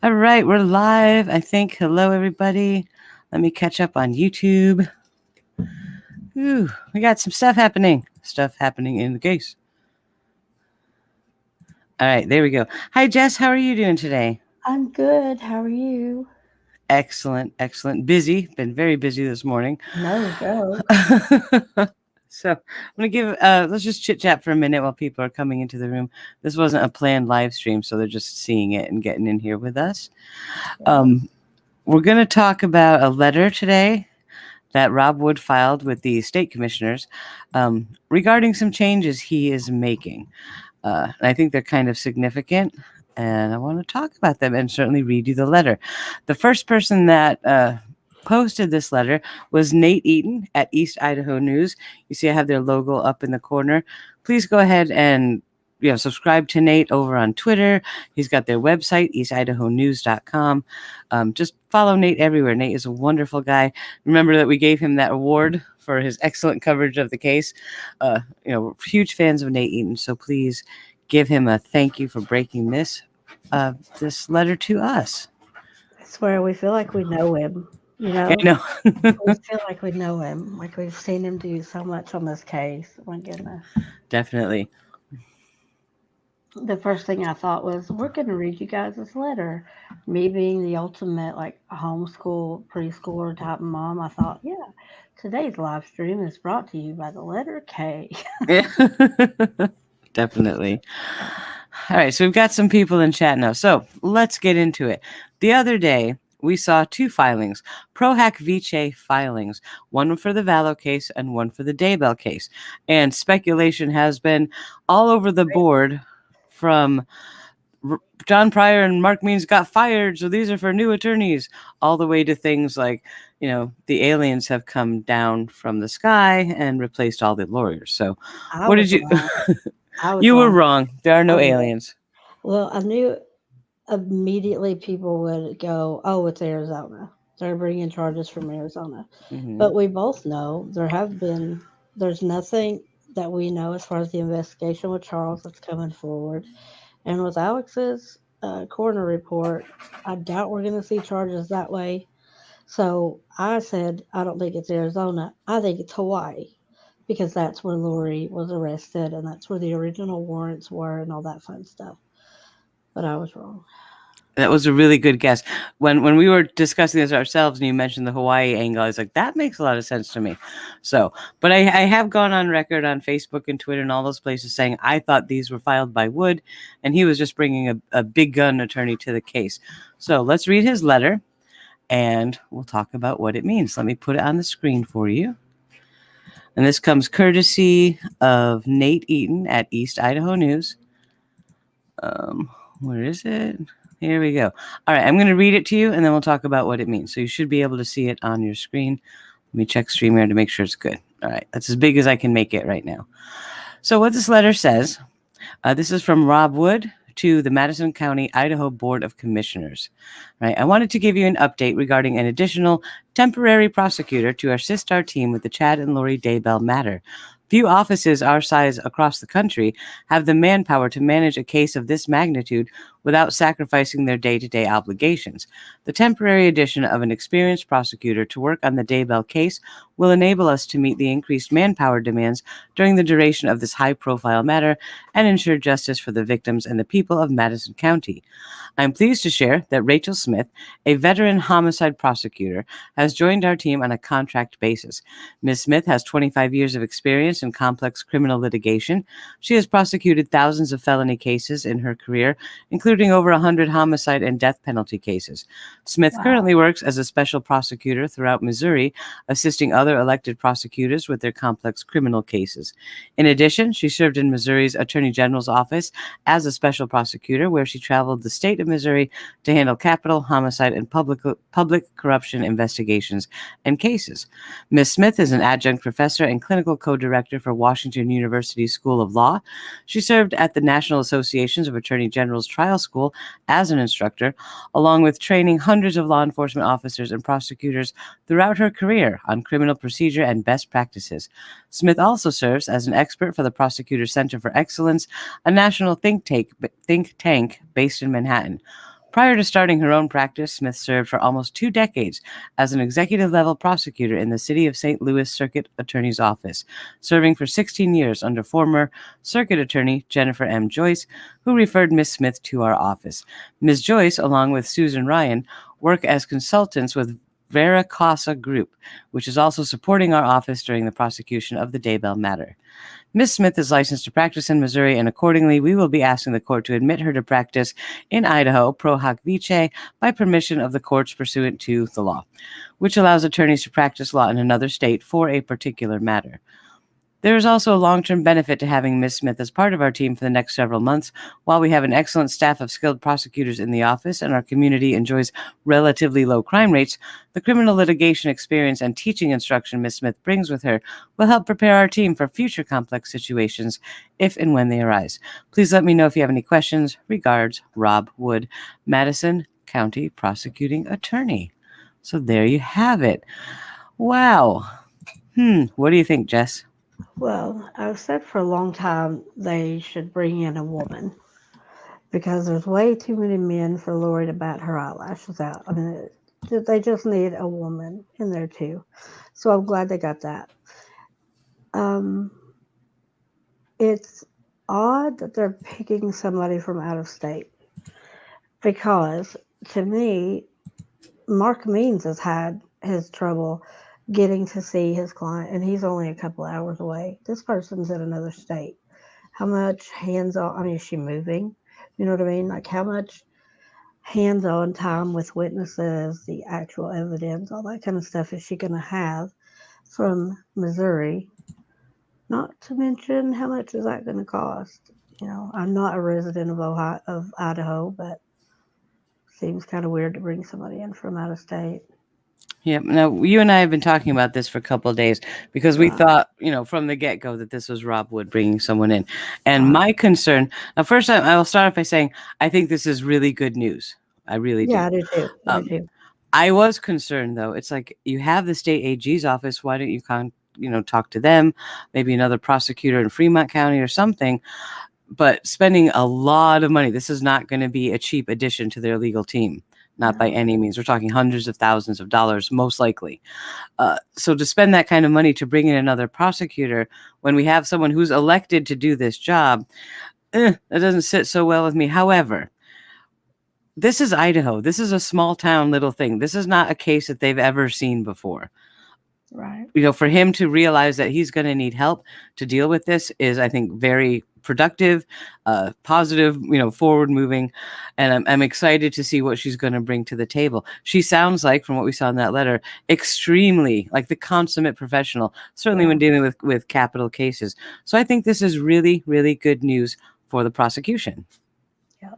All right, we're live. I think. Hello, everybody. Let me catch up on YouTube. Ooh, we got some stuff happening. Stuff happening in the case. All right, there we go. Hi, Jess. How are you doing today? I'm good. How are you? Excellent, excellent. Busy. Been very busy this morning. No joke. So I'm gonna give. Let's just chit chat for a minute while people are coming into the room. This wasn't a planned live stream, so they're just seeing it and getting in here with us. We're gonna talk about a letter today that Rob Wood filed with the state commissioners regarding some changes he is making. And I think they're kind of significant, and I want to talk about them and certainly read you the letter. The first person that posted this letter was Nate Eaton at East Idaho News. You see I have their logo up in the corner. Please go ahead and subscribe to Nate over on Twitter. He's got their website, eastidahonews.com. Just follow Nate everywhere. Nate is a wonderful guy. Remember that we gave him that award for his excellent coverage of the case. We're huge fans of Nate Eaton, so please give him a thank you for breaking this letter to us. I swear we feel like we know him. I know. We feel like we know him. Like we've seen him do so much on this case. Oh my goodness. Definitely. The first thing I thought was, we're going to read you guys this letter. Me being the ultimate like homeschool preschooler type mom, I thought, yeah, today's live stream is brought to you by the letter K. Definitely. All right, so we've got some people in chat now. So let's get into it. The other day, we saw two filings, Pro Hac Vice filings, one for the Vallow case and one for the Daybell case. And speculation has been all over the board from John Pryor and Mark Means got fired, so these are for new attorneys, all the way to things like, the aliens have come down from the sky and replaced all the lawyers. So what did you... You were wrong. There are no aliens. Well, I knew immediately people would go, oh, it's Arizona. They're bringing charges from Arizona. Mm-hmm. But we both know there's nothing that we know as far as the investigation with Charles that's coming forward. And with Alex's coroner report, I doubt we're going to see charges that way. So I said, I don't think it's Arizona. I think it's Hawaii, because that's where Lori was arrested and that's where the original warrants were and all that fun stuff. But I was wrong. That was a really good guess. When we were discussing this ourselves and you mentioned the Hawaii angle, I was like, that makes a lot of sense to me. So, but I have gone on record on Facebook and Twitter and all those places saying I thought these were filed by Wood and he was just bringing a big gun attorney to the case. So let's read his letter and we'll talk about what it means. Let me put it on the screen for you. And this comes courtesy of Nate Eaton at East Idaho News. Where is it? Here we go. All right, I'm going to read it to you, and then we'll talk about what it means. So you should be able to see it on your screen. Let me check StreamYard to make sure it's good. All right, that's as big as I can make it right now. So what this letter says, this is from Rob Wood to the Madison County, Idaho Board of Commissioners. Right, I wanted to give you an update regarding an additional temporary prosecutor to assist our team with the Chad and Lori Daybell matter. Few offices our size across the country have the manpower to manage a case of this magnitude without sacrificing their day-to-day obligations. The temporary addition of an experienced prosecutor to work on the Daybell case will enable us to meet the increased manpower demands during the duration of this high-profile matter and ensure justice for the victims and the people of Madison County. I'm pleased to share that Rachel Smith, a veteran homicide prosecutor, has joined our team on a contract basis. Ms. Smith has 25 years of experience in complex criminal litigation. She has prosecuted thousands of felony cases in her career, including over 100 homicide and death penalty cases. Smith currently works as a special prosecutor throughout Missouri, assisting other elected prosecutors with their complex criminal cases. In addition, she served in Missouri's Attorney General's office as a special prosecutor, where she traveled the state of Missouri to handle capital, homicide, and public corruption investigations and cases. Ms. Smith is an adjunct professor and clinical co-director for Washington University School of Law. She served at the National Associations of Attorney General's Trial School as an instructor, along with training hundreds of law enforcement officers and prosecutors throughout her career on criminal procedure and best practices. Smith also serves as an expert for the Prosecutor Center for Excellence, a national think tank based in Manhattan. Prior to starting her own practice, Smith served for almost 2 decades as an executive-level prosecutor in the City of St. Louis Circuit Attorney's Office, serving for 16 years under former Circuit Attorney Jennifer M. Joyce, who referred Ms. Smith to our office. Ms. Joyce, along with Susan Ryan, work as consultants with Vera Casa Group, which is also supporting our office during the prosecution of the Daybell matter. Ms. Smith is licensed to practice in Missouri, and accordingly, we will be asking the court to admit her to practice in Idaho, Pro Hac Vice, by permission of the courts pursuant to the law, which allows attorneys to practice law in another state for a particular matter. There is also a long-term benefit to having Ms. Smith as part of our team for the next several months. While we have an excellent staff of skilled prosecutors in the office and our community enjoys relatively low crime rates, the criminal litigation experience and teaching instruction Ms. Smith brings with her will help prepare our team for future complex situations if and when they arise. Please let me know if you have any questions. Regards, Rob Wood, Madison County Prosecuting Attorney. So there you have it. Wow. What do you think, Jess? Well, I've said for a long time they should bring in a woman because there's way too many men for Lori to bat her eyelashes out. I mean, they just need a woman in there too. So I'm glad they got that. It's odd that they're picking somebody from out of state because to me, Mark Means has had his trouble getting to see his client, and he's only a couple hours away. This person's in another state. How much hands-on, I mean, is she moving? You know what I mean? Like how much hands-on time with witnesses, the actual evidence, all that kind of stuff is she going to have from Missouri? Not to mention how much is that going to cost? You know, I'm not a resident of Idaho, but seems kind of weird to bring somebody in from out of state. Yeah. Now, you and I have been talking about this for a couple of days because we thought, from the get-go that this was Rob Wood bringing someone in. And my concern, now, first, I will start off by saying I think this is really good news. I really do. Yeah, I do too. I do too. I was concerned, though. It's like you have the state AG's office. Why don't you talk to them? Maybe another prosecutor in Fremont County or something. But spending a lot of money. This is not going to be a cheap addition to their legal team. Not by any means. We're talking hundreds of thousands of dollars, most likely. So to spend that kind of money to bring in another prosecutor when we have someone who's elected to do this job, that doesn't sit so well with me. However, this is Idaho. This is a small town little thing. This is not a case that they've ever seen before. Right. For him to realize that he's going to need help to deal with this is, I think, very productive, positive, forward moving. And I'm excited to see what she's going to bring to the table. She sounds like, from what we saw in that letter, extremely like the consummate professional, certainly when dealing with capital cases. So I think this is really, really good news for the prosecution. Yeah.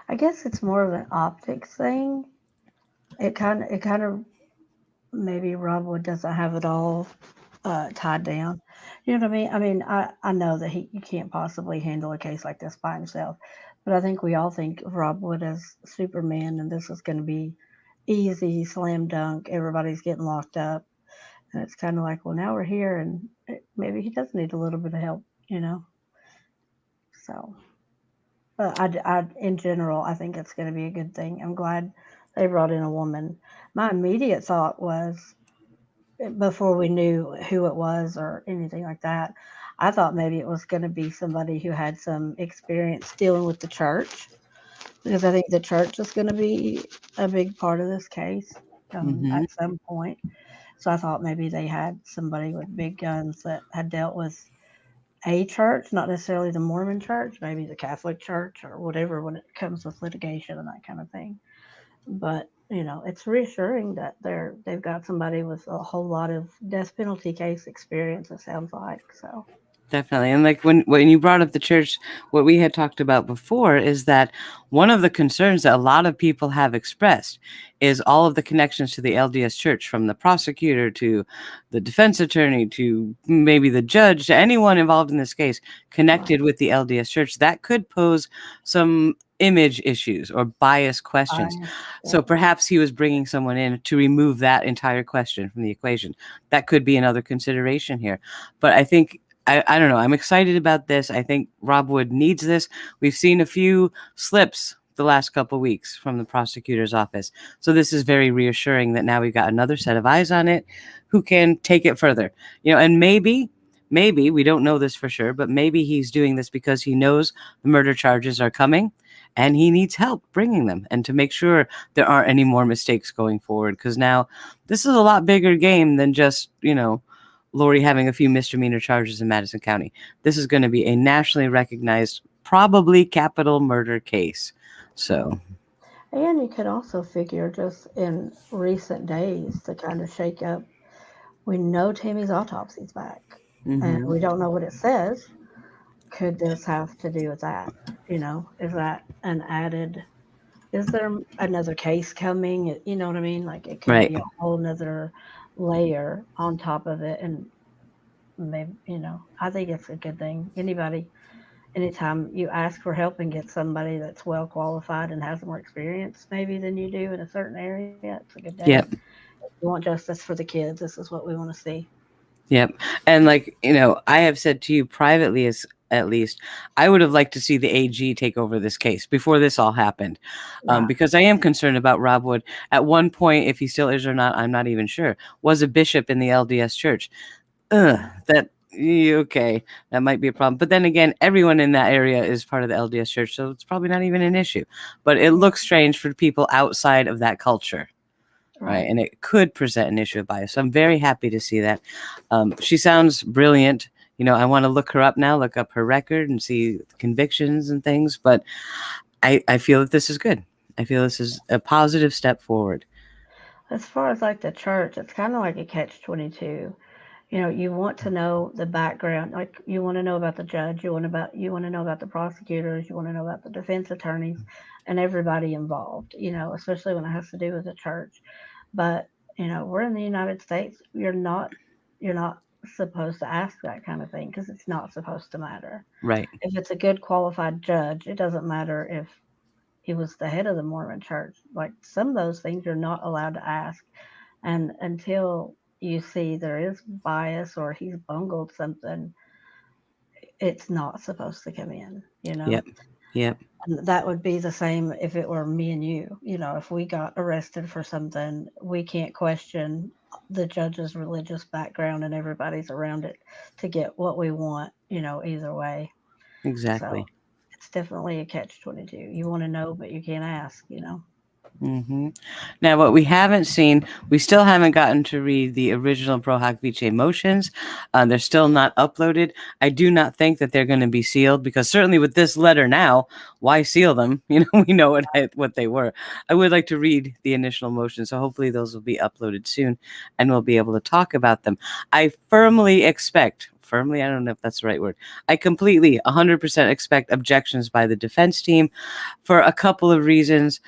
I guess it's more of an optics thing. It kind of maybe Rob Wood doesn't have it all tied down. You know what I mean? I mean, I know that you can't possibly handle a case like this by himself, but I think we all think of Rob Wood as Superman, and this is going to be easy, slam dunk. Everybody's getting locked up, and it's kind of like, well, now we're here, and maybe he does need a little bit of help, So, in general, I think it's going to be a good thing. I'm glad they brought in a woman. My immediate thought was, before we knew who it was or anything like that, I thought maybe it was going to be somebody who had some experience dealing with the church, because I think the church is going to be a big part of this case at some point. So I thought maybe they had somebody with big guns that had dealt with a church, not necessarily the Mormon church, maybe the Catholic church or whatever, when it comes with litigation and that kind of thing. But it's reassuring that they've got somebody with a whole lot of death penalty case experience, it sounds like. So definitely. And like when you brought up the church, what we had talked about before is that one of the concerns that a lot of people have expressed is all of the connections to the LDS church, from the prosecutor to the defense attorney to maybe the judge, to anyone involved in this case connected with the LDS church. That could pose some image issues or bias questions. So perhaps he was bringing someone in to remove that entire question from the equation. That could be another consideration here. But I think, I don't know, I'm excited about this. I think Rob Wood needs this. We've seen a few slips the last couple weeks from the prosecutor's office. So this is very reassuring that now we've got another set of eyes on it who can take it further. And maybe we don't know this for sure, but maybe he's doing this because he knows the murder charges are coming and he needs help bringing them and to make sure there aren't any more mistakes going forward. Because now this is a lot bigger game than just, Lori having a few misdemeanor charges in Madison County. This is going to be a nationally recognized, probably capital murder case. So, and you could also figure just in recent days to kind of shake up. We know Tammy's autopsy's back, and we don't know what it says. Could this have to do with that? Is that an added? Is there another case coming? You know what I mean? Like it could be a whole nother layer on top of it, and maybe I think it's a good thing. Anytime you ask for help and get somebody that's well qualified and has more experience maybe than you do in a certain area, it's a good day. Yep. If you want justice for the kids, this is what we want to see. Yep. And I have said to you privately, at least, I would have liked to see the AG take over this case before this all happened. Because I am concerned about Rob Wood. At one point, if he still is or not, I'm not even sure, was a bishop in the LDS church. Okay, that might be a problem. But then again, everyone in that area is part of the LDS church, so it's probably not even an issue. But it looks strange for people outside of that culture. Right. And it could present an issue of bias. So I'm very happy to see that. She sounds brilliant. I want to look her up now, look up her record and see convictions and things. But I feel that this is good. I feel this is a positive step forward. As far as like the church, it's kind of like a catch-22. You want to know the background. Like you want to know about the judge. You want to know about the prosecutors. You want to know about the defense attorneys and everybody involved, especially when it has to do with the church. But, we're in the United States. You're not supposed to ask that kind of thing because it's not supposed to matter. Right. If it's a good qualified judge, it doesn't matter if he was the head of the Mormon church. Like some of those things you're not allowed to ask. And until you see there is bias or he's bungled something, it's not supposed to come in, Yep. And that would be the same if it were me and you. If we got arrested for something, we can't question the judge's religious background and everybody's around it to get what we want, either way. Exactly. So it's definitely a catch-22. You want to know, but you can't ask, Mm-hmm. Now, what we haven't seen, we still haven't gotten to read the original Pro Hac Vice motions. They're still not uploaded. I do not think that they're going to be sealed because certainly with this letter now, why seal them? We know what they were. I would like to read the initial motions, so hopefully those will be uploaded soon and we'll be able to talk about them. I firmly expect, I don't know if that's the right word. I completely 100% expect objections by the defense team for a couple of reasons.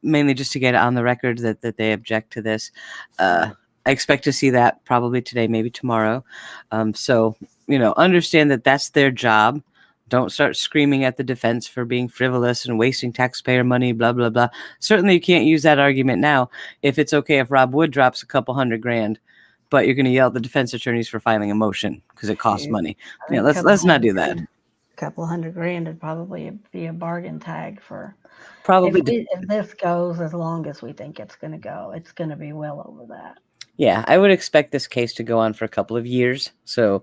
Mainly just to get it on the record that they object to this. I expect to see that probably today, maybe tomorrow. So, understand that that's their job. Don't start screaming at the defense for being frivolous and wasting taxpayer money, blah, blah, blah. Certainly you can't use that argument now if it's okay if Rob Wood drops a couple $100,000, but you're going to yell at the defense attorneys for filing a motion because it costs money. Let's not do that. A couple $100,000 would probably be a bargain tag for probably. If this goes as long as we think it's going to go, it's going to be well over that. Yeah, I would expect this case to go on for a couple of years. So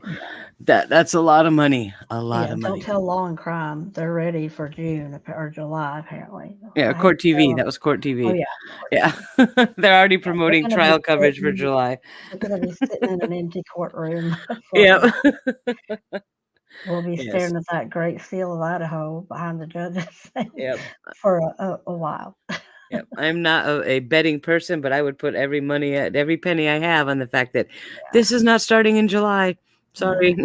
that's a lot of money. A lot of money. Don't tell Law and Crime. They're ready for June or July, apparently. Yeah, Court TV. That was Court TV. Oh, yeah. Yeah. They're already promoting trial coverage for July. They're going to be sitting in an empty courtroom. Yeah. We'll be staring at that great seal of Idaho behind the judges yep. for a while. Yep. I'm not a betting person, but I would put every penny I have on the fact that this is not starting in July. Sorry.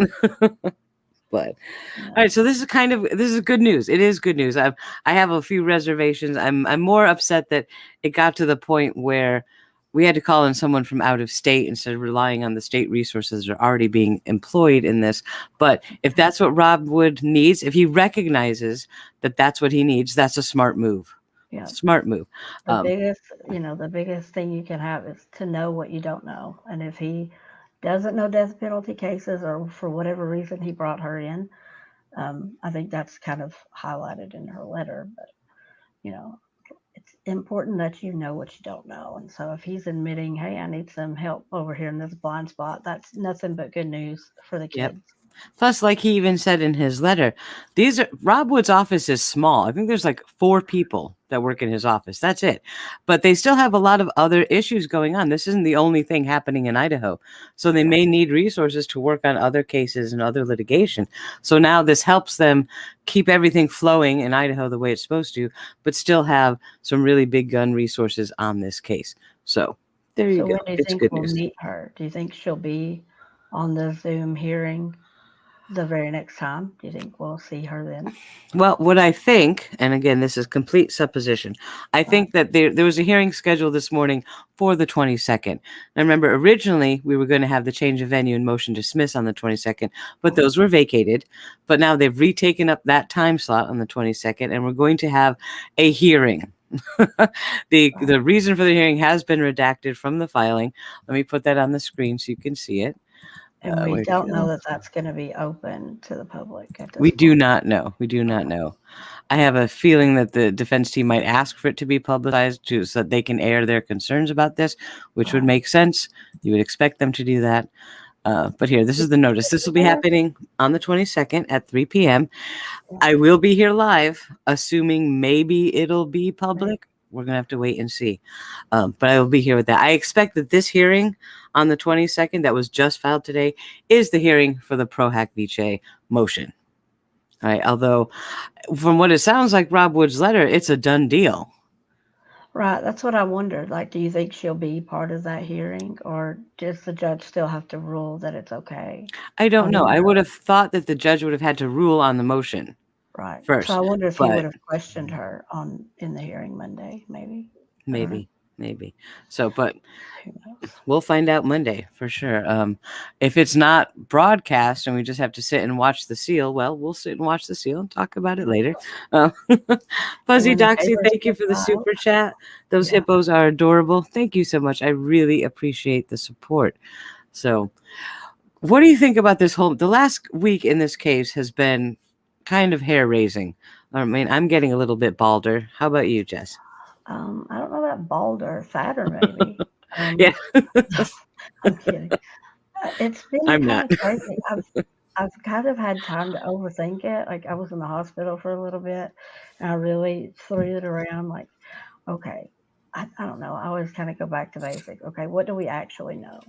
But all right, so this is good news. It is good news. I have a few reservations. I'm more upset that it got to the point where we had to call in someone from out of state instead of relying on the state resources that are already being employed in this. But if that's what Rob Wood needs, if he recognizes that that's what he needs, that's a smart move. Yeah, smart move. The biggest thing you can have is to know what you don't know. And if he doesn't know death penalty cases or for whatever reason he brought her in, I think that's kind of highlighted in her letter. But you know, it's important that you know what you don't know. And so if he's admitting, hey, I need some help over here in this blind spot, that's nothing but good news for the Yep. kids. Plus, like he even said in his letter, Rob Wood's office is small. I think there's like 4 people that work in his office. That's it. But they still have a lot of other issues going on. This isn't the only thing happening in Idaho. So they may need resources to work on other cases and other litigation. So now this helps them keep everything flowing in Idaho the way it's supposed to, but still have some really big gun resources on this case. So there you So go. when do you It's think good we'll news. meet her? Do you think she'll be on the Zoom hearing the very next time? Do you think we'll see her then? Well, what I think, and again, this is complete supposition, I Right. think that there was a hearing scheduled this morning for the 22nd. Now, remember, originally we were going to have the change of venue and motion to dismiss on the 22nd, but those were vacated. But now they've retaken up that time slot on the 22nd, and we're going to have a hearing. The reason for the hearing has been redacted from the filing. Let me put that on the screen so you can see it. And we Where'd it don't know go? that that's going to be open to the public at We this do point. not know. We do not know. I have a feeling that the defense team might ask for it to be publicized so that they can air their concerns about this, which would make sense. You would expect them to do that. But here, this is the notice. This will be happening on the 22nd at 3 p.m. I will be here live, assuming maybe it'll be public. We're going to have to wait and see. But I will be here with that. I expect that this hearing on the 22nd that was just filed today is the hearing for the Pro Hac Vice motion. All right. Although, from what it sounds like, Rob Wood's letter, it's a done deal. Right. That's what I wondered. Like, do you think she'll be part of that hearing, or does the judge still have to rule that it's okay? I don't know. mean, I would have thought that the judge would have had to rule on the motion right. So I first, wonder if he would but have questioned her in the hearing Monday, maybe. I don't know. maybe. So, but Who knows? we'll find out Monday for sure. If it's not broadcast and we just have to sit and watch the seal, well, we'll sit and watch the seal and talk about it later. Fuzzy When the Doxy, papers thank you get for the filed, super chat. Those yeah. hippos are adorable. Thank you so much. I really appreciate the support. So, what do you think about this the last week in this case has been kind of hair raising. I mean, I'm getting a little bit balder. How about you, Jess? I don't know about balder, fatter maybe. Yeah, I'm kidding. It's been I'm kind not. of crazy. I've kind of had time to overthink it. Like I was in the hospital for a little bit, and I really threw it around. Like, okay, I don't know. I always kind of go back to basic. Okay, what do we actually know?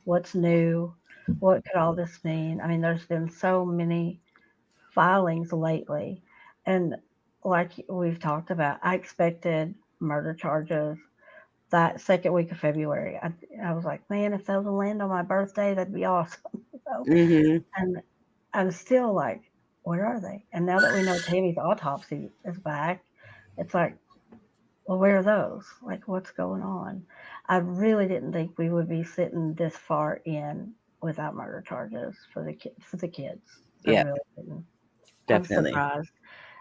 What's new? What could all this mean? I mean, there's been so many filings lately, and like we've talked about, I expected murder charges that second week of February. I was like, man, if those will land on my birthday, that'd be awesome. Mm-hmm. And I'm still like, where are they? And now that we know Tammy's autopsy is back, it's like, well, where are those? Like, what's going on? I really didn't think we would be sitting this far in without murder charges for the kids. I Yeah, really didn't. I'm definitely. surprised.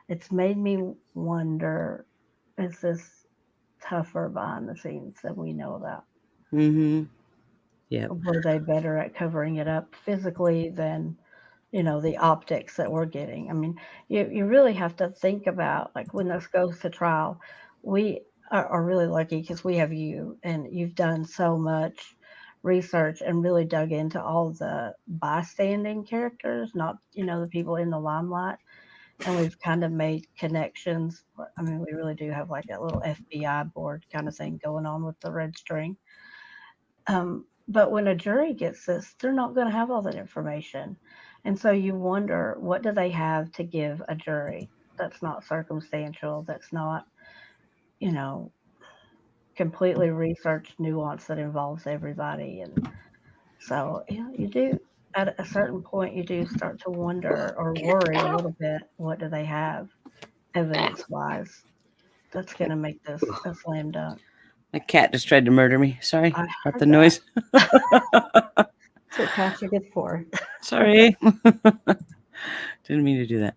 It's made me wonder, is this tougher behind the scenes than we know about? Mm-hmm. Yeah. Were they better at covering it up physically than, the optics that we're getting? I mean, you really have to think about, like, when this goes to trial, we are really lucky because we have you, and you've done so much research and really dug into all the bystanding characters, not, the people in the limelight. And we've kind of made connections. I mean, we really do have like a little FBI board kind of thing going on with the red string. But when a jury gets this, they're not going to have all that information. And so you wonder, what do they have to give a jury that's not circumstantial, that's not, you know, completely researched nuance that involves everybody? And so, you do, at a certain point, you do start to wonder or worry a little bit, what do they have evidence wise that's going to make this a slam dunk? My cat just tried to murder me. Sorry I about heard the that. noise. That's what cats are good for. Sorry. Didn't mean to do that.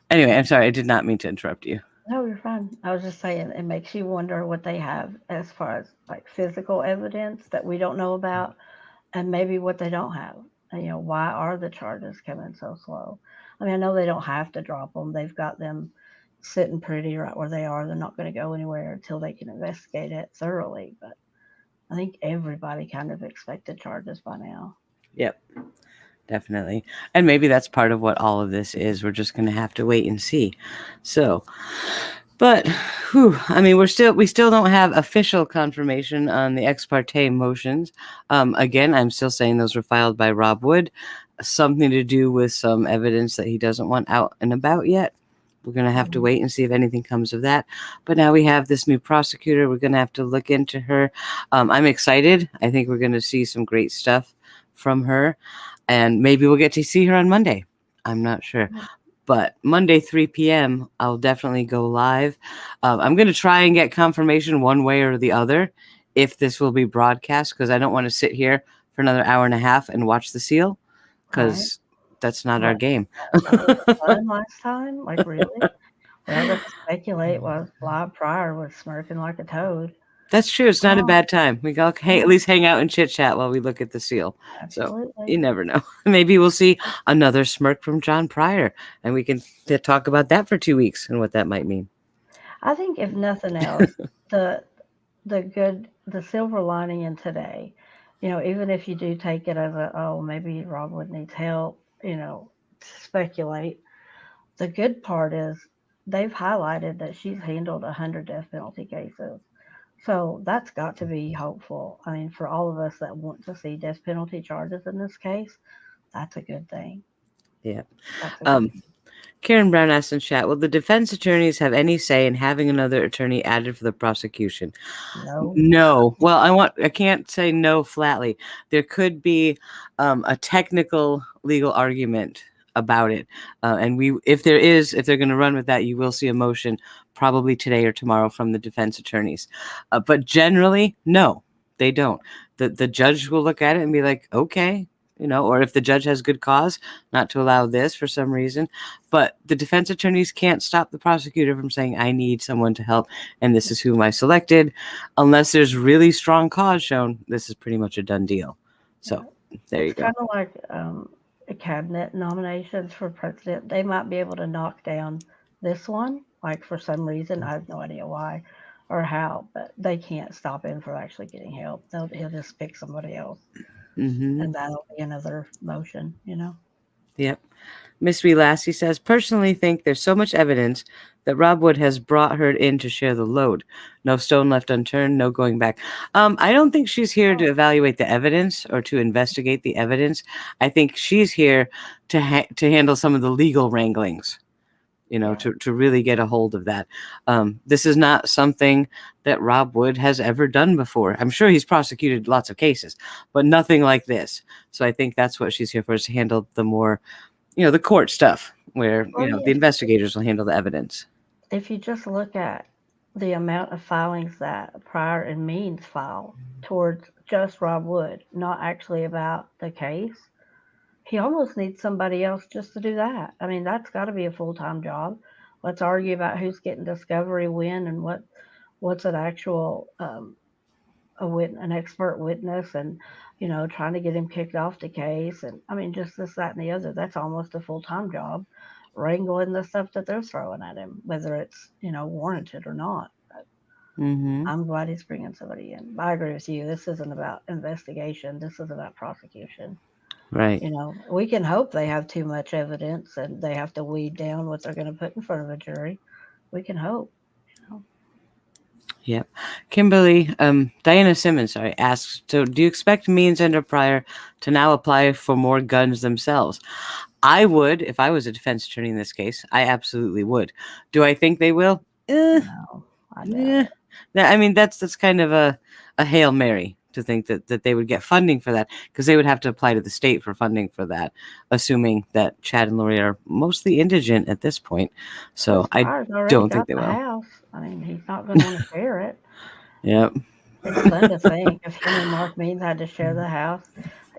Anyway, I'm sorry. I did not mean to interrupt you. No, you're fine. I was just saying it makes you wonder what they have as far as like physical evidence that we don't know about, and maybe what they don't have. And, why are the charges coming so slow? I mean, I know they don't have to drop them. They've got them sitting pretty right where they are. They're not going to go anywhere until they can investigate it thoroughly. But I think everybody kind of expected charges by now. Yep, definitely. And maybe that's part of what all of this is. We're just going to have to wait and see. So, but I mean, we still don't have official confirmation on the ex parte motions. Again, I'm still saying those were filed by Rob Wood, something to do with some evidence that he doesn't want out and about yet. We're going to have to wait and see if anything comes of that. But now we have this new prosecutor. We're going to have to look into her. I'm excited. I think we're going to see some great stuff from her. And maybe we'll get to see her on Monday. I'm not sure. But Monday, 3 p.m., I'll definitely go live. I'm going to try and get confirmation one way or the other if this will be broadcast, because I don't want to sit here for another hour and a half and watch the seal, because that's not our game. That was fun last time. Like, really? We all got to speculate while Bob Pryor was smirking like a toad. That's true. It's not a bad time. We go at least hang out and chit chat while we look at the seal. Absolutely. So you never know. Maybe we'll see another smirk from John Pryor, and we can talk about that for 2 weeks and what that might mean. I think if nothing else, the silver lining in today, even if you do take it as maybe Rob Wood needs help, speculate. The good part is they've highlighted that she's handled 100 death penalty cases. So that's got to be hopeful. I mean, for all of us that want to see death penalty charges in this case, that's a good thing. Yeah. Karen Brown asked in chat, will the defense attorneys have any say in having another attorney added for the prosecution? No. Well, I can't say no flatly. There could be a technical legal argument about it. And if they're going to run with that, you will see a motion probably today or tomorrow from the defense attorneys. But generally, no, they don't. The judge will look at it and be like, okay, or if the judge has good cause not to allow this for some reason. But the defense attorneys can't stop the prosecutor from saying, I need someone to help, and this is whom I selected. Unless there's really strong cause shown, this is pretty much a done deal. So there you go. It's kind of like cabinet nominations for president. They might be able to knock down this one, like for some reason. I have no idea why or how, but they can't stop him from actually getting help. He'll just pick somebody else. And that'll be another motion, Yep. Miss Wee Lassie says, personally think there's so much evidence that Rob Wood has brought her in to share the load. No stone left unturned, no going back. I don't think she's here to evaluate the evidence or to investigate the evidence. I think she's here to handle some of the legal wranglings, to really get a hold of that. This is not something that Rob Wood has ever done before. I'm sure he's prosecuted lots of cases, but nothing like this. So I think that's what she's here for, is to handle the more, the court stuff where, the investigators will handle the evidence. If you just look at the amount of filings that Pryor and Means file towards just Rob Wood, not actually about the case, he almost needs somebody else just to do that. I mean, that's got to be a full-time job. Let's argue about who's getting discovery when and what's an actual an expert witness, and trying to get him kicked off the case, and I mean just this, that, and the other. That's almost a full-time job, wrangling the stuff that they're throwing at him, whether it's warranted or not. But I'm glad he's bringing somebody in. I agree with you. This isn't about investigation. This is about prosecution. Right. We can hope they have too much evidence and they have to weed down what they're going to put in front of a jury. We can hope. Yep. Kimberly, Diana Simmons, asks, so do you expect Means and Pryor to now apply for more guns themselves? I would, if I was a defense attorney in this case. I absolutely would. Do I think they will? No, I doubt it. I mean, that's kind of a Hail Mary to think that they would get funding for that, because they would have to apply to the state for funding for that, assuming that Chad and Lori are mostly indigent at this point. So I don't think they will. House. I mean, he's not going to want to share it. Yep. It's fun to think if him and Mark Means had to share the house.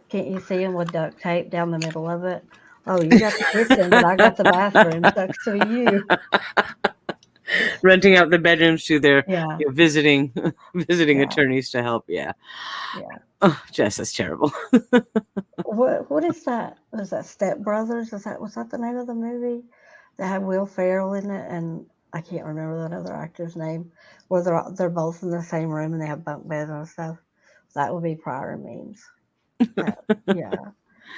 Can't you see him with duct tape down the middle of it? Oh, you got the kitchen, but I got the bathroom. Sucks to be you. Renting out the bedrooms to their visiting attorneys to help. Yeah. Oh, Jess, that's terrible. What is that? Was that Step Brothers? Was that the name of the movie that had Will Ferrell in it? And I can't remember that other actor's name, where they're both in the same room and they have bunk beds and stuff. That would be prior memes. Yeah,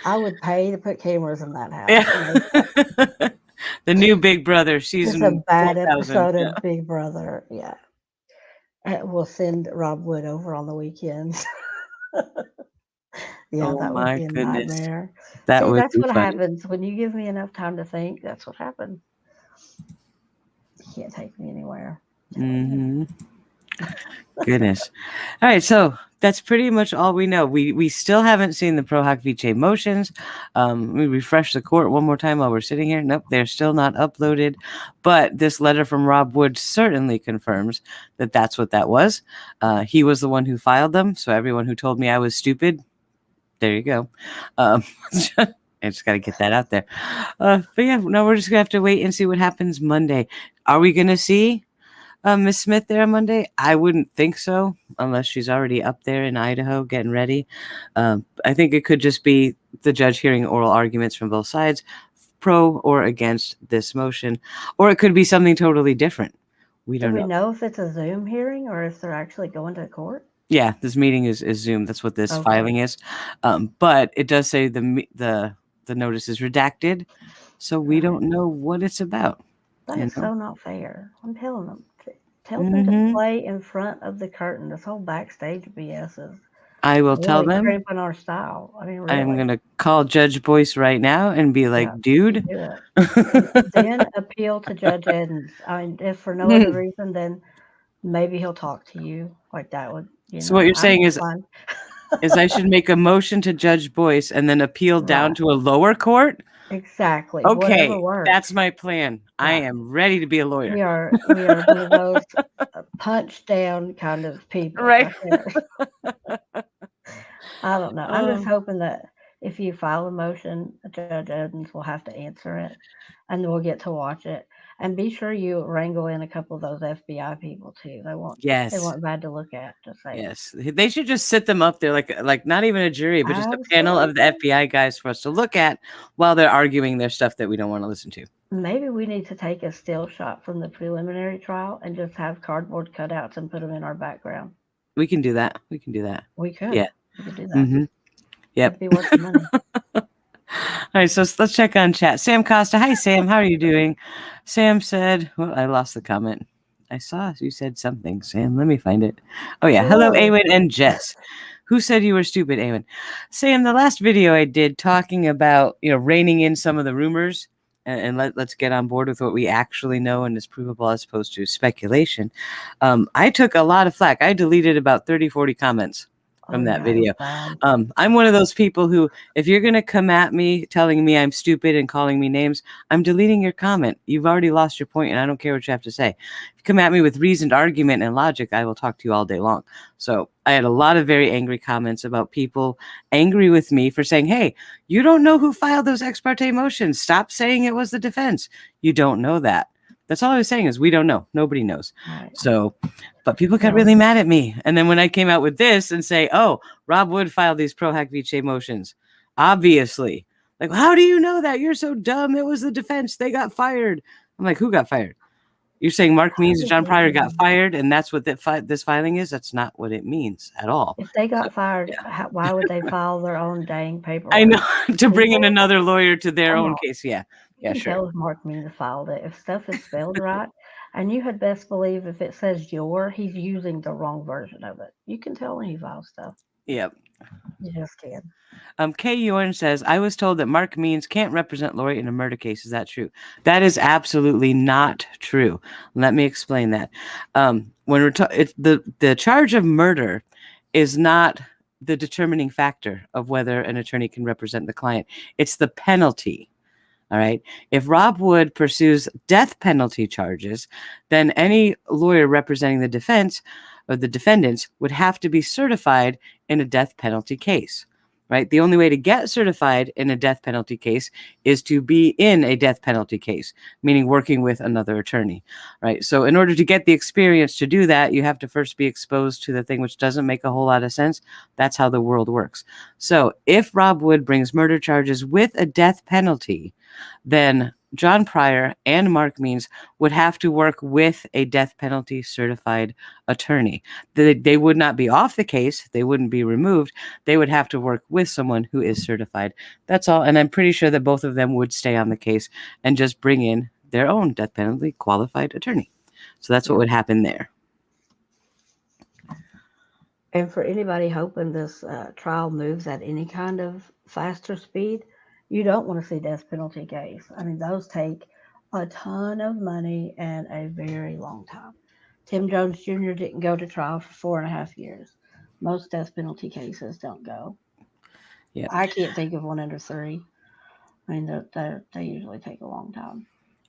I would pay to put cameras in that house. Yeah. The new Big Brother It's a season bad 4000. episode Yeah. of Big Brother. Yeah, we'll send Rob Wood over on the weekends. Yeah, Oh that would my be a goodness. nightmare. That See, would that's be what funny. happens when you give me enough time to think. That's what happens. You can't take me anywhere. Mm-hmm. Goodness. All right, so that's pretty much all we know. We still haven't seen the Pro Hac Vice motions. We refresh the court one more time while we're sitting here. Nope, they're still not uploaded. But this letter from Rob Wood certainly confirms that that's what that was. He was the one who filed them. So everyone who told me I was stupid, there you go. I just got to get that out there. But yeah, no, we're just going to have to wait and see what happens Monday. Are we going to see Miss Smith there on Monday? I wouldn't think so, unless she's already up there in Idaho getting ready. I think it could just be the judge hearing oral arguments from both sides, pro or against this motion, or it could be something totally different. We Do don't we know. know if it's a Zoom hearing or if they're actually going to court? Yeah, this meeting is Zoom. That's what this Okay. filing is. But it does say the notice is redacted, so we Right. don't know what it's about. That You is know? so not fair. I'm telling them. Tell them to play in front of the curtain. This whole backstage BS is I will tell really them. crimping our style. I mean, I'm really. gonna call Judge Boyce right now and be like, Yeah, dude. do it. And then appeal to Judge Edens. I mean, if for no other reason, then maybe he'll talk to you. Like that would, So what you're saying is fine. I should make a motion to Judge Boyce and then appeal down Right. to a lower court? Exactly. Okay, Whatever works. that's my plan. I Right. am ready to be a lawyer. We are one of those punch down kind of people. Right. I don't know. I'm just hoping that if you file a motion, Judge Edens will have to answer it, and we'll get to watch it. And be sure you wrangle in a couple of those FBI people too. They weren't bad to look at. Just saying. Yes, they should just sit them up there like not even a jury, but just a panel of the FBI guys for us to look at while they're arguing their stuff that we don't want to listen to. Maybe we need to take a still shot from the preliminary trial and just have cardboard cutouts and put them in our background. We can do that. We could. We could. Yeah. We could do that. Mm-hmm. Yep. It'd be worth the money. All right, so let's check on chat. Sam Costa. Hi, Sam. How are you doing? Sam said, well, I lost the comment. I saw you said something, Sam. Let me find it. Oh, yeah. Hello, Awen and Jess. Who said you were stupid, Awen? Sam, the last video I did talking about, reining in some of the rumors and let's get on board with what we actually know and is provable as opposed to speculation. I took a lot of flack. I deleted about 30, 40 comments from that video. I'm one of those people who, if you're going to come at me telling me I'm stupid and calling me names, I'm deleting your comment. You've already lost your point, and I don't care what you have to say. If you come at me with reasoned argument and logic, I will talk to you all day long. So I had a lot of very angry comments about people angry with me for saying, hey, you don't know who filed those ex parte motions. Stop saying it was the defense. You don't know that. That's all I was saying is we don't know. Nobody knows. Right. So, but people got really mad at me. And then when I came out with this and say, oh, Rob Wood filed these Pro Hac Vice motions, obviously. Like, how do you know that? You're so dumb. It was the defense. They got fired. I'm like, who got fired? You're saying Mark Means and John Pryor got fired, and that's what this filing is? That's not what it means at all. If they got fired, why would they file their own dang paperwork? I know, to bring in another lawyer to their own case. Yeah. You can tell if Mark Means filed it. If stuff is spelled right, and you had best believe if it says he's using the wrong version of it. You can tell when he files stuff. Yep. You just can. K. Yorn says, I was told that Mark Means can't represent Lori in a murder case. Is that true? That is absolutely not true. Let me explain that. When we're the charge of murder is not the determining factor of whether an attorney can represent the client. It's the penalty. All right. If Rob Wood pursues death penalty charges, then any lawyer representing the defense or the defendants would have to be certified in a death penalty case. Right. The only way to get certified in a death penalty case is to be in a death penalty case, meaning working with another attorney. Right. So in order to get the experience to do that, you have to first be exposed to the thing, which doesn't make a whole lot of sense. That's how the world works. So if Rob Wood brings murder charges with a death penalty, then John Pryor and Mark Means would have to work with a death penalty certified attorney. They would not be off the case. They wouldn't be removed. They would have to work with someone who is certified. That's all. And I'm pretty sure that both of them would stay on the case and just bring in their own death penalty qualified attorney. So that's what would happen there. And for anybody hoping this trial moves at any kind of faster speed, you don't want to see death penalty case. I mean, those take a ton of money and a very long time. Tim Jones Jr. didn't go to trial for 4.5 years. Most death penalty cases don't go. Yeah, I can't think of one under 3. I mean, they usually take a long time.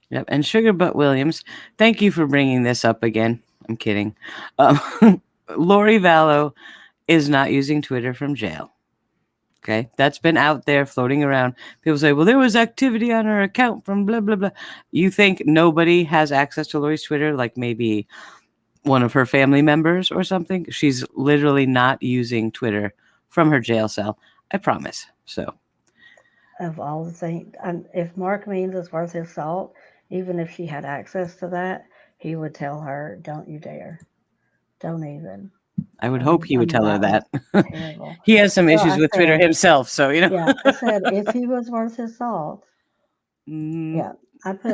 Yep. And Sugar Butt Williams, thank you for bringing this up again. I'm kidding. Lori Vallow is not using Twitter from jail. Okay, that's been out there floating around. People say, well, there was activity on her account from blah, blah, blah. You think nobody has access to Lori's Twitter, like maybe one of her family members or something? She's literally not using Twitter from her jail cell. I promise. So, of all the things, if Mark Means is worth his salt, even if she had access to that, he would tell her, don't you dare. Don't even. I would hope he would tell her that. Terrible. He has some issues with Twitter himself, so, you know. Yeah, I said, if he was worth his salt. Yeah,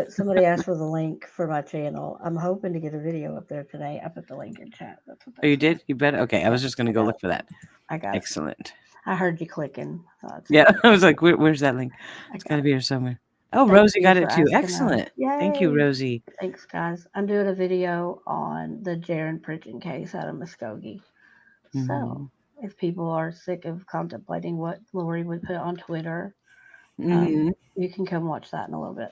somebody asked for the link for my channel. I'm hoping to get a video up there today. I put the link in chat. That's what you did? You bet. Okay, I was just going to go look for that. I got Excellent. it. I heard you clicking. Yeah, I was like, where's that link? It's got to be here somewhere. Oh, Rosie got it too. Excellent. Thank you, Rosie. Thanks, guys. I'm doing a video on the Jaron Pritchett case out of Muskogee. So if people are sick of contemplating what Lori would put on Twitter, you can come watch that in a little bit.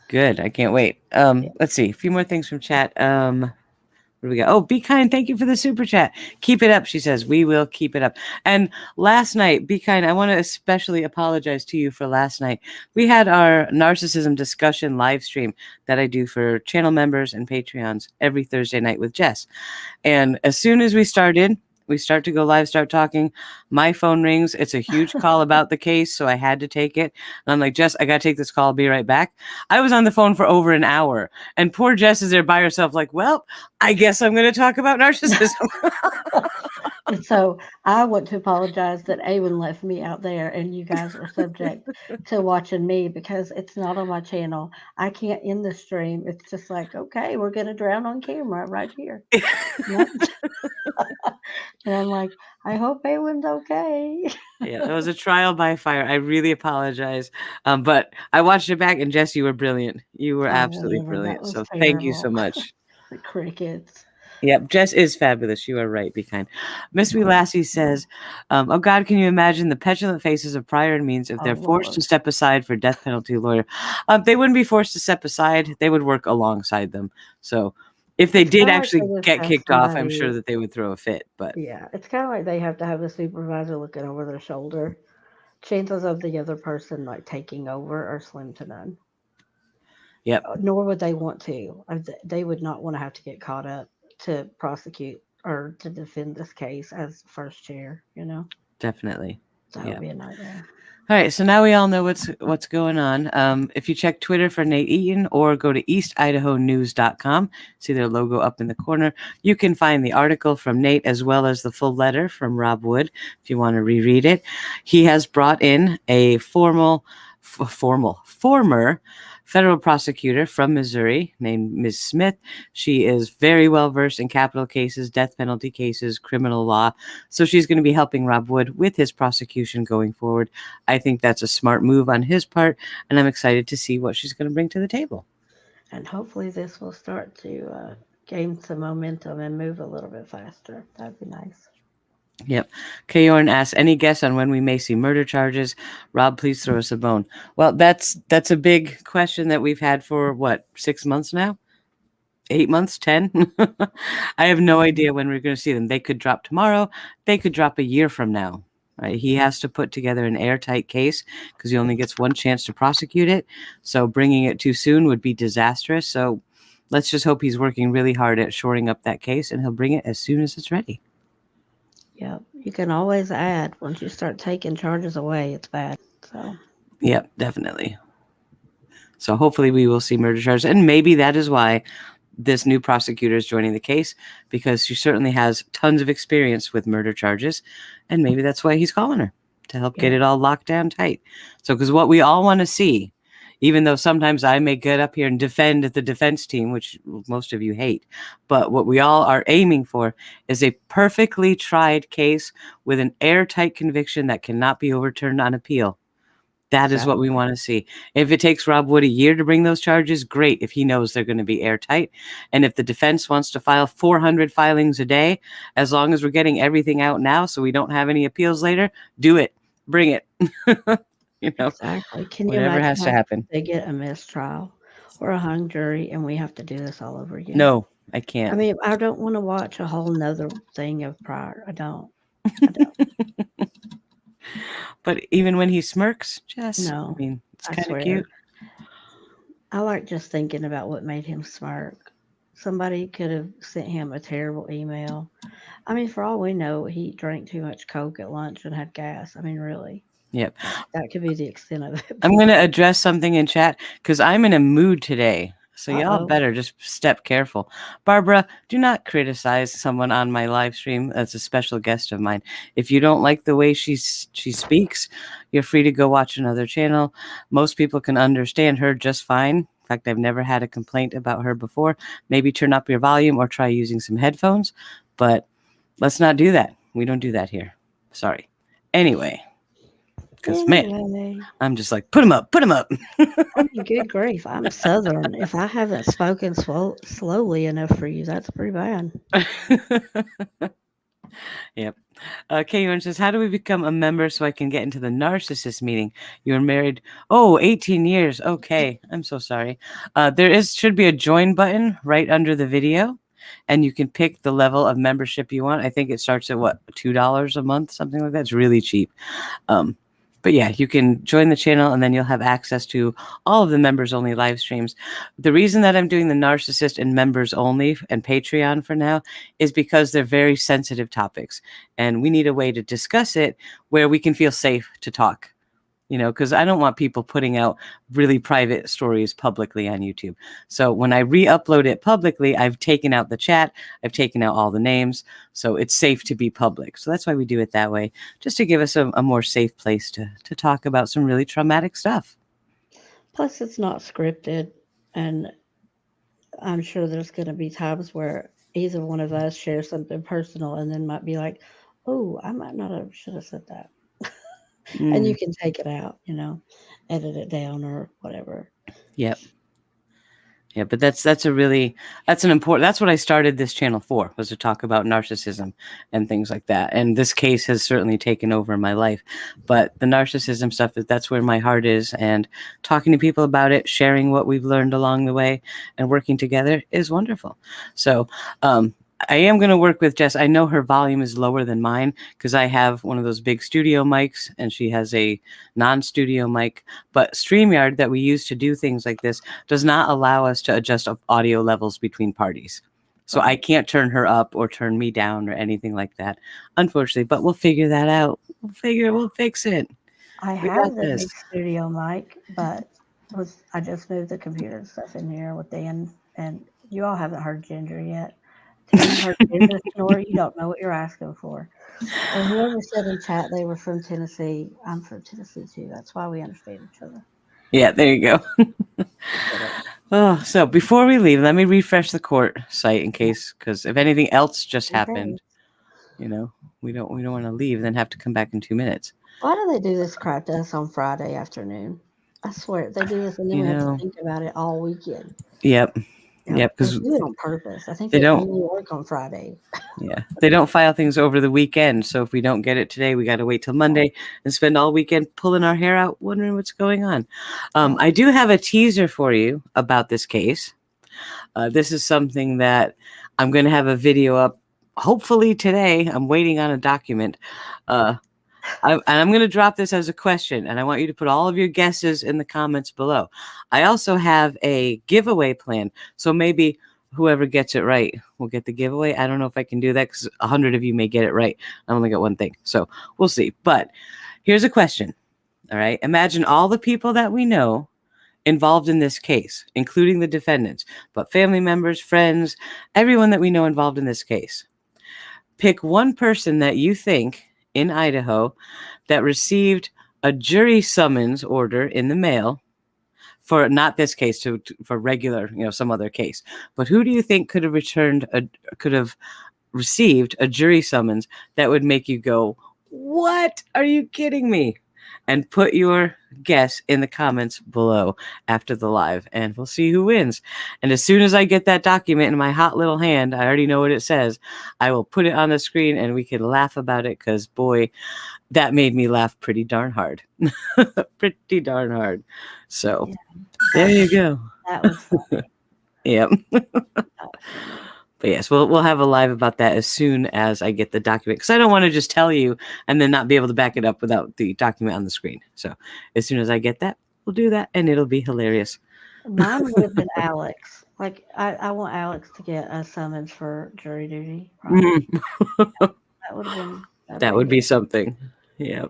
Good. I can't wait. Let's see. A few more things from chat. Where do we go? Oh, Be Kind. Thank you for the super chat. Keep it up, she says. We will keep it up. And last night, Be Kind, I want to especially apologize to you for last night. We had our narcissism discussion live stream that I do for channel members and Patreons every Thursday night with Jess. And as soon as we start to go live, start talking. My phone rings. It's a huge call about the case, so I had to take it. And I'm like, Jess, I got to take this call. I'll be right back. I was on the phone for over an hour. And poor Jess is there by herself like, well, I guess I'm going to talk about narcissism. So I want to apologize that Awen left me out there and you guys are subject to watching me because it's not on my channel. I can't end the stream. It's just like, okay, we're going to drown on camera right here. And I'm like, I hope Awen's okay. Yeah, it was a trial by fire. I really apologize. But I watched it back, and Jess, you were brilliant. You were absolutely brilliant. So thank you so much. The crickets. Yep, Jess is fabulous. You are right. Be Kind. Miss Wee Lassie says, oh, God, can you imagine the petulant faces of Pryor and Means if they're forced to step aside for death penalty lawyer? They wouldn't be forced to step aside. They would work alongside them. So if they did actually get kicked off, I'm sure that they would throw a fit. But yeah, it's kind of like they have to have a supervisor looking over their shoulder. Chances of the other person like taking over are slim to none. Yep. Nor would they want to. They would not want to have to get caught up to prosecute or to defend this case as first chair, you know? Definitely. That would be a nightmare. All right, so now we all know what's going on. If you check Twitter for Nate Eaton or go to eastidahonews.com, see their logo up in the corner, you can find the article from Nate as well as the full letter from Rob Wood if you want to reread it. He has brought in a former federal prosecutor from Missouri named Ms. Smith. She is very well versed in capital cases, death penalty cases, criminal law. So she's going to be helping Rob Wood with his prosecution going forward. I think that's a smart move on his part, and I'm excited to see what she's going to bring to the table. And hopefully this will start to gain some momentum and move a little bit faster. That'd be nice. Yep. Kayorn asks, any guess on when we may see murder charges? Rob, please throw us a bone. Well, that's a big question that we've had for, 6 months now? 8 months? 10? I have no idea when we're going to see them. They could drop tomorrow. They could drop a year from now. Right? He has to put together an airtight case because he only gets one chance to prosecute it. So bringing it too soon would be disastrous. So let's just hope he's working really hard at shoring up that case, and he'll bring it as soon as it's ready. Yeah, you can always add. Once you start taking charges away, it's bad. So. Yep, definitely. So hopefully we will see murder charges. And maybe that is why this new prosecutor is joining the case, because she certainly has tons of experience with murder charges. And maybe that's why he's calling her, to help get it all locked down tight. So, because what we all want to see, even though sometimes I may get up here and defend the defense team, which most of you hate, but what we all are aiming for is a perfectly tried case with an airtight conviction that cannot be overturned on appeal. That is what we want to see. If it takes Rob Wood a year to bring those charges, great, if he knows they're going to be airtight. And if the defense wants to file 400 filings a day, as long as we're getting everything out now so we don't have any appeals later, do it. Bring it. Exactly. Can you whatever imagine has to happen. they get a mistrial or a hung jury and we have to do this all over again? No, I can't. I mean, I don't want to watch a whole nother thing of prior. I don't. But even when he smirks, Jess, No, I mean, it's I kind of swear. cute. I like just thinking about what made him smirk. Somebody could have sent him a terrible email. I mean, for all we know, he drank too much Coke at lunch and had gas. I mean, really. Yep. That could be the extent of it. I'm going to address something in chat because I'm in a mood today. So y'all better just step careful. Barbara, do not criticize someone on my live stream as a special guest of mine. If you don't like the way she speaks, you're free to go watch another channel. Most people can understand her just fine. In fact, I've never had a complaint about her before. Maybe turn up your volume or try using some headphones. But let's not do that. We don't do that here. Sorry. Anyway. Because, man, I'm just like, put them up. I mean, good grief. I'm Southern. If I haven't spoken slowly enough for you, that's pretty bad. Yep. Kayun says, how do we become a member so I can get into the narcissist meeting? You were married, 18 years. Okay. I'm so sorry. There should be a join button right under the video. And you can pick the level of membership you want. I think it starts at $2 a month, something like that. It's really cheap. But yeah, you can join the channel and then you'll have access to all of the members only live streams. The reason that I'm doing the narcissist and members only and Patreon for now is because they're very sensitive topics and we need a way to discuss it where we can feel safe to talk. Because I don't want people putting out really private stories publicly on YouTube. So when I re-upload it publicly, I've taken out the chat, I've taken out all the names, so it's safe to be public. So that's why we do it that way, just to give us a more safe place to talk about some really traumatic stuff. Plus, it's not scripted, and I'm sure there's going to be times where either one of us shares something personal and then might be like, oh, I might not have should have said that. And you can take it out, edit it down or whatever. Yep. Yeah, but that's an important, that's what I started this channel for, was to talk about narcissism and things like that. And this case has certainly taken over my life, but the narcissism stuff, that's where my heart is, and talking to people about it, sharing what we've learned along the way and working together is wonderful. So, I am going to work with Jess. I know her volume is lower than mine because I have one of those big studio mics and she has a non-studio mic. But StreamYard that we use to do things like this does not allow us to adjust audio levels between parties. So I can't turn her up or turn me down or anything like that, unfortunately. But we'll figure that out. We'll fix it. I have the big studio mic, but I just moved the computer and stuff in here with Dan, and you all haven't heard Ginger yet. Till you heard Ginger snore, you don't know what you're asking for. And whoever said in chat they were from Tennessee, I'm from Tennessee too. That's why we understand each other. Yeah, there you go. So before we leave, let me refresh the court site in case, because if anything else just happened, we don't want to leave and then have to come back in 2 minutes. Why do they do this crap to us on Friday afternoon? I swear they do this, and then we have to think about it all weekend. Yep. Yeah, because they do it on purpose. I think they only work on Friday. Yeah, they don't file things over the weekend. So if we don't get it today, we got to wait till Monday and spend all weekend pulling our hair out, wondering what's going on. I do have a teaser for you about this case. This is something that I'm going to have a video up, hopefully today. I'm waiting on a document. I'm going to drop this as a question, and I want you to put all of your guesses in the comments below. I also have a giveaway plan, so maybe whoever gets it right will get the giveaway. I don't know if I can do that because 100 of you may get it right. I only got one thing, so we'll see. But here's a question, all right? Imagine all the people that we know involved in this case, including the defendants, but family members, friends, everyone that we know involved in this case. Pick one person that you think in Idaho that received a jury summons order in the mail for not this case, for regular, some other case. But who do you think could have received a jury summons that would make you go, "What? Are you kidding me?" And put your guess in the comments below after the live, and we'll see who wins. And as soon as I get that document in my hot little hand, I already know what it says. I will put it on the screen and we can laugh about it, because boy, that made me laugh pretty darn hard. Pretty darn hard. So there you go. That was funny. Yep. But yes, we'll have a live about that as soon as I get the document, because I don't want to just tell you and then not be able to back it up without the document on the screen. So as soon as I get that, we'll do that, and it'll be hilarious. Mine would have been Alex. Like, I want Alex to get a summons for jury duty. Right? That would have been. That would be something. Yeah.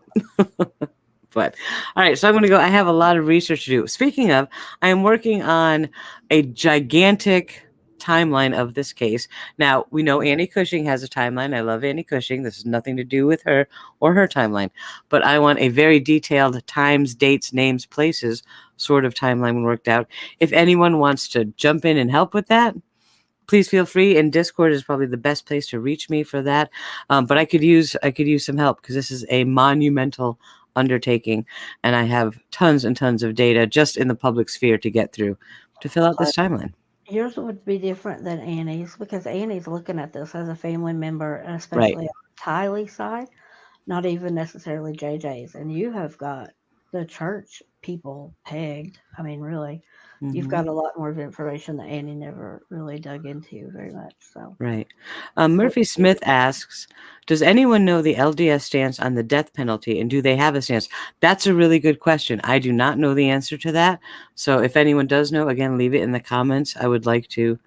But all right, so I'm going to go. I have a lot of research to do. Speaking of, I am working on a gigantic timeline of this case. Now, we know Annie Cushing has a timeline. I love Annie Cushing. This has nothing to do with her or her timeline, but I want a very detailed times, dates, names, places sort of timeline worked out. If anyone wants to jump in and help with that, please feel free. And Discord is probably the best place to reach me for that. But I could use some help, because this is a monumental undertaking, and I have tons and tons of data just in the public sphere to get through to fill out this timeline. Yours would be different than Annie's, because Annie's looking at this as a family member, and especially on Tylee's side, not even necessarily JJ's. And you have got the church people pegged. I mean, really, you've got a lot more of information that Annie never really dug into very much. So right. Murphy Smith asks, does anyone know the LDS stance on the death penalty, and do they have a stance? That's a really good question. I do not know the answer to that. So if anyone does know, again, leave it in the comments. I would like to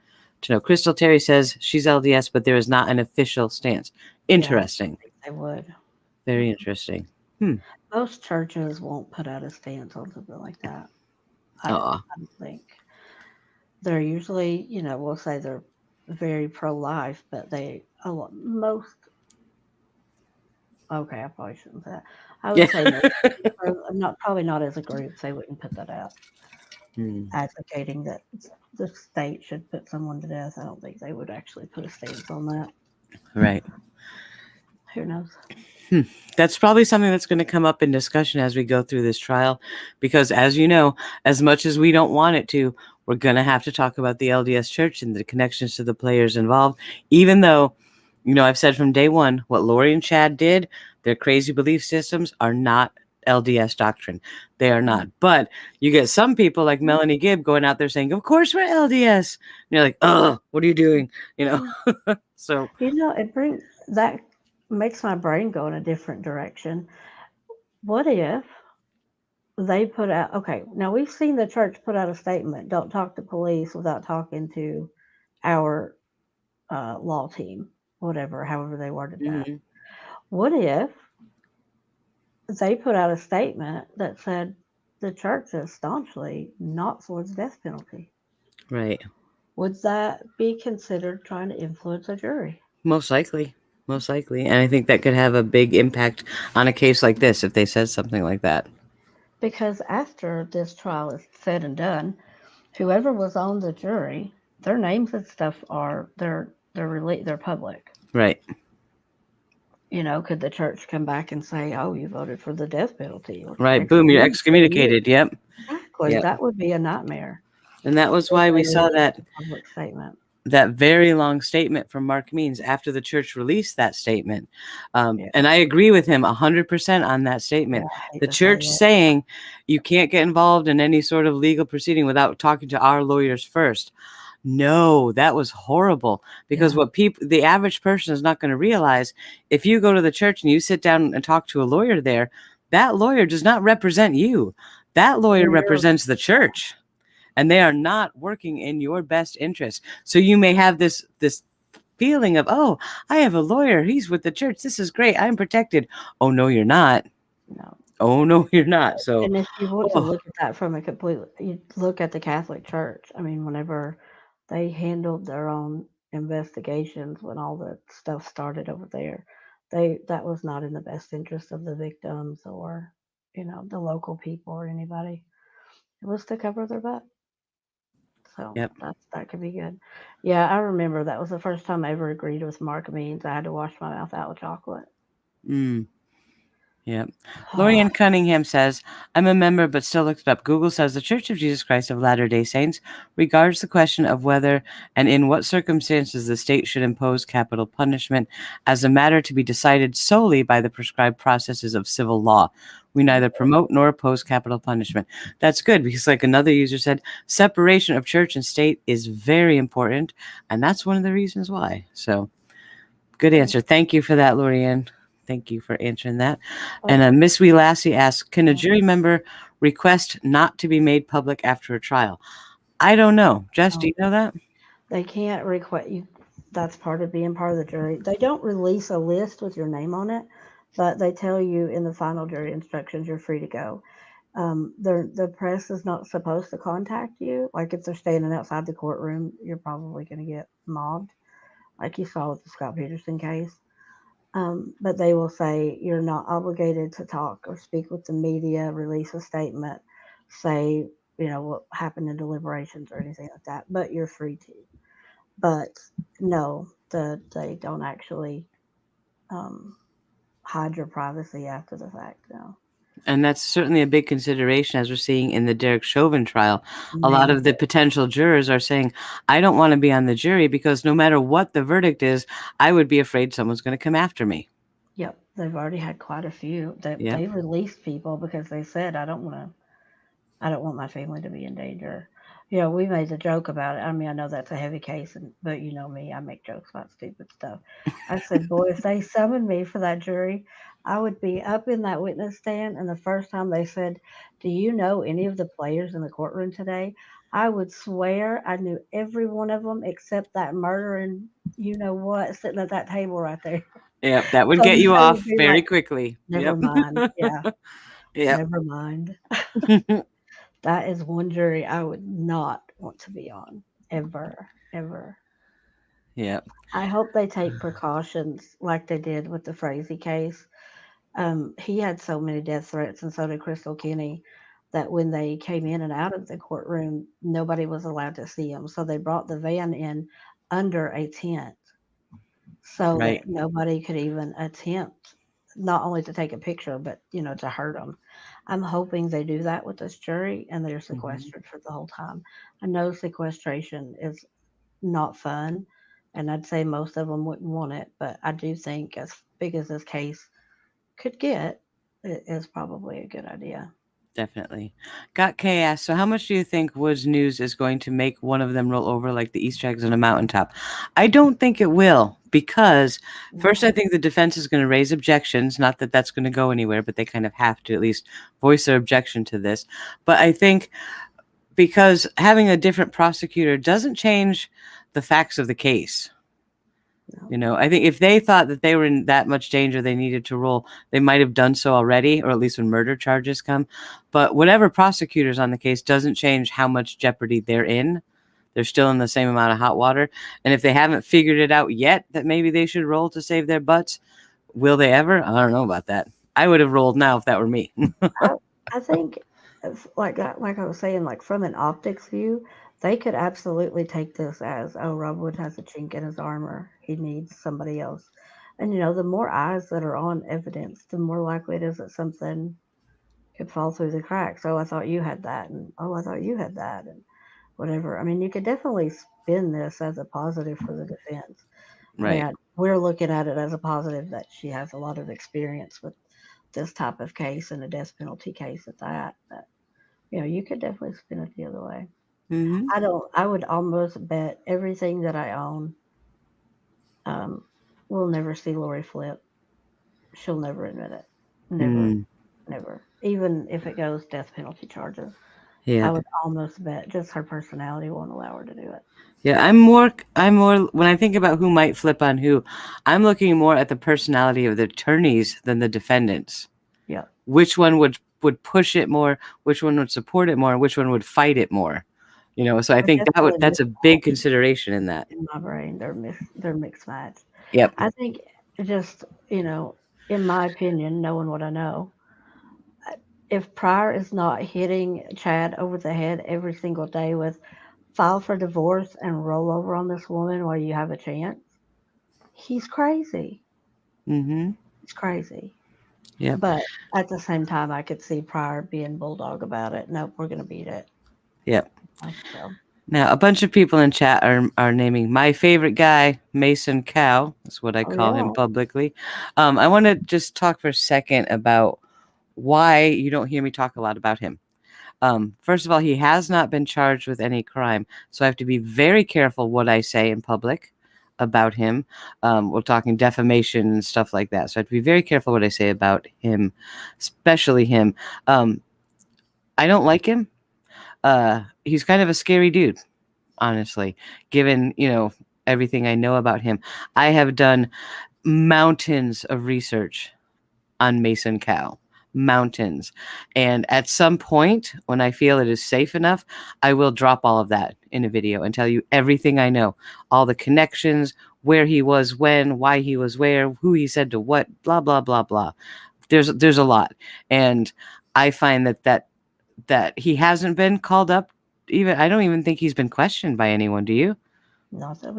know. Crystal Terry says she's LDS, but there is not an official stance. Interesting. Yeah, I would. Very interesting. Most churches won't put out a stance on something like that. I don't think. They're usually, we'll say they're very pro-life, but most. Okay, I probably shouldn't say that. I would say probably not as a group. They wouldn't put that out. Advocating that the state should put someone to death. I don't think they would actually put a stance on that. Right. Who knows? That's probably something that's going to come up in discussion as we go through this trial, because as you know, as much as we don't want it to, we're going to have to talk about the LDS Church and the connections to the players involved, even though, I've said from day one, what Lori and Chad did, their crazy belief systems are not LDS doctrine. They are not. But you get some people like Melanie Gibb going out there saying, of course we're LDS. And you're like, oh, what are you doing? So. That makes my brain go in a different direction. What if they put out, okay, now we've seen the church put out a statement, don't talk to police without talking to our law team, however they worded that. What if they put out a statement that said the church is staunchly not for the death penalty? Right. Would that be considered trying to influence a jury? Most likely. And I think that could have a big impact on a case like this if they said something like that. Because after this trial is said and done, whoever was on the jury, their names and stuff they're public. Right. Could the church come back and say, "Oh, you voted for the death penalty"? Right. Boom, you're excommunicated. Yep. Exactly. Yep. That would be a nightmare. And that was why we saw that public statement. That very long statement from Mark Means after the church released that statement. And I agree with him 100% on that statement. The church saying you can't get involved in any sort of legal proceeding without talking to our lawyers first. No, that was horrible, because what the average person is not going to realize, if you go to the church and you sit down and talk to a lawyer there, that lawyer does not represent you. That lawyer represents the church. And they are not working in your best interest. So you may have this feeling of, oh, I have a lawyer. He's with the church. This is great. I'm protected. Oh, no, you're not. No. Oh no, you're not. So, And if you want to oh, look at that from a completely, you look at the Catholic Church. I mean, whenever they handled their own investigations when all the stuff started over there, that was not in the best interest of the victims or, the local people or anybody. It was to cover their butt. So yep. that could be good. Yeah, I remember that was the first time I ever agreed with Mark Means. I had to wash my mouth out with chocolate. Mm. Yep. Lorianne Cunningham says, I'm a member but still looked it up. Google says the Church of Jesus Christ of Latter-day Saints regards the question of whether and in what circumstances the state should impose capital punishment as a matter to be decided solely by the prescribed processes of civil law. We neither promote nor oppose capital punishment. That's good because, like another user said, separation of church and state is very important, and that's one of the reasons why. So, good answer. Thank you for that, Lorianne. Thank you for answering that. And Miss Wee Lassie asks, can a jury member request not to be made public after a trial? I don't know. Jess, do you know that? They can't request you. That's part of being part of the jury. They don't release a list with your name on it, but they tell you in the final jury instructions you're free to go. The press is not supposed to contact you. Like if they're standing outside the courtroom, you're probably going to get mobbed, like you saw with the Scott Peterson case. But they will say you're not obligated to talk or speak with the media, release a statement, say what happened in deliberations or anything like that. But you're free to. But no, they don't actually um, hide your privacy after the fact. No. And that's certainly a big consideration, as we're seeing in the Derek Chauvin trial. A lot Mhm. of the potential jurors are saying, I don't want to be on the jury because no matter what the verdict is, I would be afraid someone's going to come after me. Yep, they've already had quite a few. Yeah. They released people because they said, I don't want my family to be in danger. We made the joke about it. I mean, I know that's a heavy case, but you know me, I make jokes about stupid stuff. I said, boy, if they summoned me for that jury, I would be up in that witness stand. And the first time they said, do you know any of the players in the courtroom today? I would swear I knew every one of them except that murdering, you know what, sitting at that table right there. Yep. That would So get you they would off be very like, quickly. never Yep. mind. Yeah, Yep. never mind. That is one jury I would not want to be on, ever, ever. Yep. I hope they take precautions like they did with the Frazee case. He had so many death threats, and so did Crystal Kenny, that when they came in and out of the courtroom, nobody was allowed to see them. So they brought the van in under a tent so Right. that nobody could even attempt not only to take a picture, but to hurt them. I'm hoping they do that with this jury and they're Mhm. sequestered for the whole time. I know sequestration is not fun, and I'd say most of them wouldn't want it, but I do think as big as this case could get, it is probably a good idea. Definitely. Got K asked, so how much do you think Woods News is going to make one of them roll over like the Easter eggs on a mountaintop? I don't think it will because first I No. think the defense is going to raise objections. Not that that's going to go anywhere, but they kind of have to at least voice their objection to this. But I think because having a different prosecutor doesn't change the facts of the case. No. I think if they thought that they were in that much danger they needed to roll, they might have done so already, or at least when murder charges come. But whatever prosecutor's on the case doesn't change how much jeopardy they're in. They're still in the same amount of hot water. And if they haven't figured it out yet that maybe they should roll to save their butts, will they ever? I don't know about that. I would have rolled now if that were me. I, I think, like I was saying, like from an optics view, they could absolutely take this as, oh, Rob Wood has a chink in his armor. He needs somebody else. And the more eyes that are on evidence, the more likely it is that something could fall through the cracks. Oh, I thought you had that, and oh, I thought you had that, and whatever. I mean, you could definitely spin this as a positive for the defense. I mean, Right. we're looking at it as a positive that she has a lot of experience with this type of case and a death penalty case at that. But you could definitely spin it the other way. Mm-hmm. I don't. I would almost bet everything that I own, um, we'll never see Lori flip. She'll never admit it. Never, Mm. never. Even if it goes death penalty charges, I Yeah. would almost bet just her personality won't allow her to do it. Yeah, I'm more when I think about who might flip on who, I'm looking more at the personality of the attorneys than the defendants. Yep. which one would push it more, which one would support it more, and which one would fight it more. So I think that's a big consideration in that. In my brain, they're mixed match. Yep. I think just in my opinion, knowing what I know, if Pryor is not hitting Chad over the head every single day with file for divorce and roll over on this woman while you have a chance, he's crazy. Mm-hmm. He's crazy. Yep. But at the same time, I could see Pryor being bulldog about it. Nope, we're going to beat it. Yep. So. Now, a bunch of people in chat are naming my favorite guy, Mason Cow. That's what I call him publicly. I want to just talk for a second about why you don't hear me talk a lot about him. First of all, he has not been charged with any crime, so I have to be very careful what I say in public about him. We're talking defamation and stuff like that, so I have to be very careful what I say about him, especially him. I don't like him. He's kind of a scary dude, honestly, given, everything I know about him. I have done mountains of research on Mason Cow. Mountains. And at some point, when I feel it is safe enough, I will drop all of that in a video and tell you everything I know, all the connections, where he was when, why he was where, who he said to what, blah, blah, blah, blah. There's a lot. And I find that he hasn't been called up. I don't even think he's been questioned by anyone. Do you?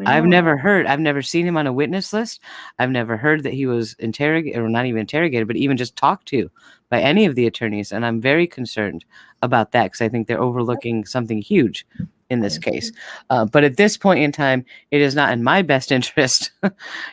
I've never seen him on a witness list. I've never heard that he was interrogated, or not even interrogated, but even just talked to by any of the attorneys. And I'm very concerned about that because I think they're overlooking something huge in this case. But at this point in time, it is not in my best interest,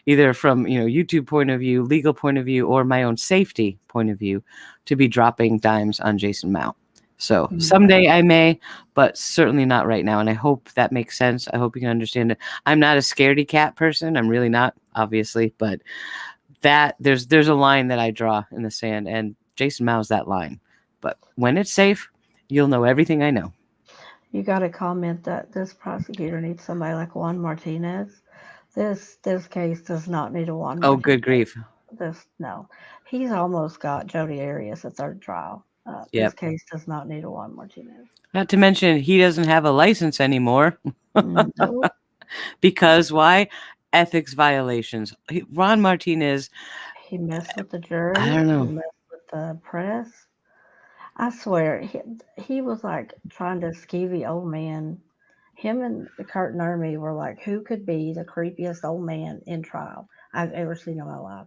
either from YouTube point of view, legal point of view, or my own safety point of view, to be dropping dimes on Jason Mao. So someday I may, but certainly not right now. And I hope that makes sense. I hope you can understand it. I'm not a scaredy cat person. I'm really not, obviously, but there's a line that I draw in the sand, and Jason Mao's that line. But when it's safe, you'll know everything I know. You got to comment that this prosecutor needs somebody like Juan Martinez. This case does not need a Juan Martinez. Oh, good grief. No. He's almost got Jodi Arias at third trial. This case does not need a Juan Martinez. Not to mention, he doesn't have a license anymore. No. Because why? Ethics violations. Juan Martinez. He messed with the jury. I don't know. He messed with the press. I swear, he was like trying to skeevy old man. Him and Kurt Nurmi were like, who could be the creepiest old man in trial I've ever seen in my life?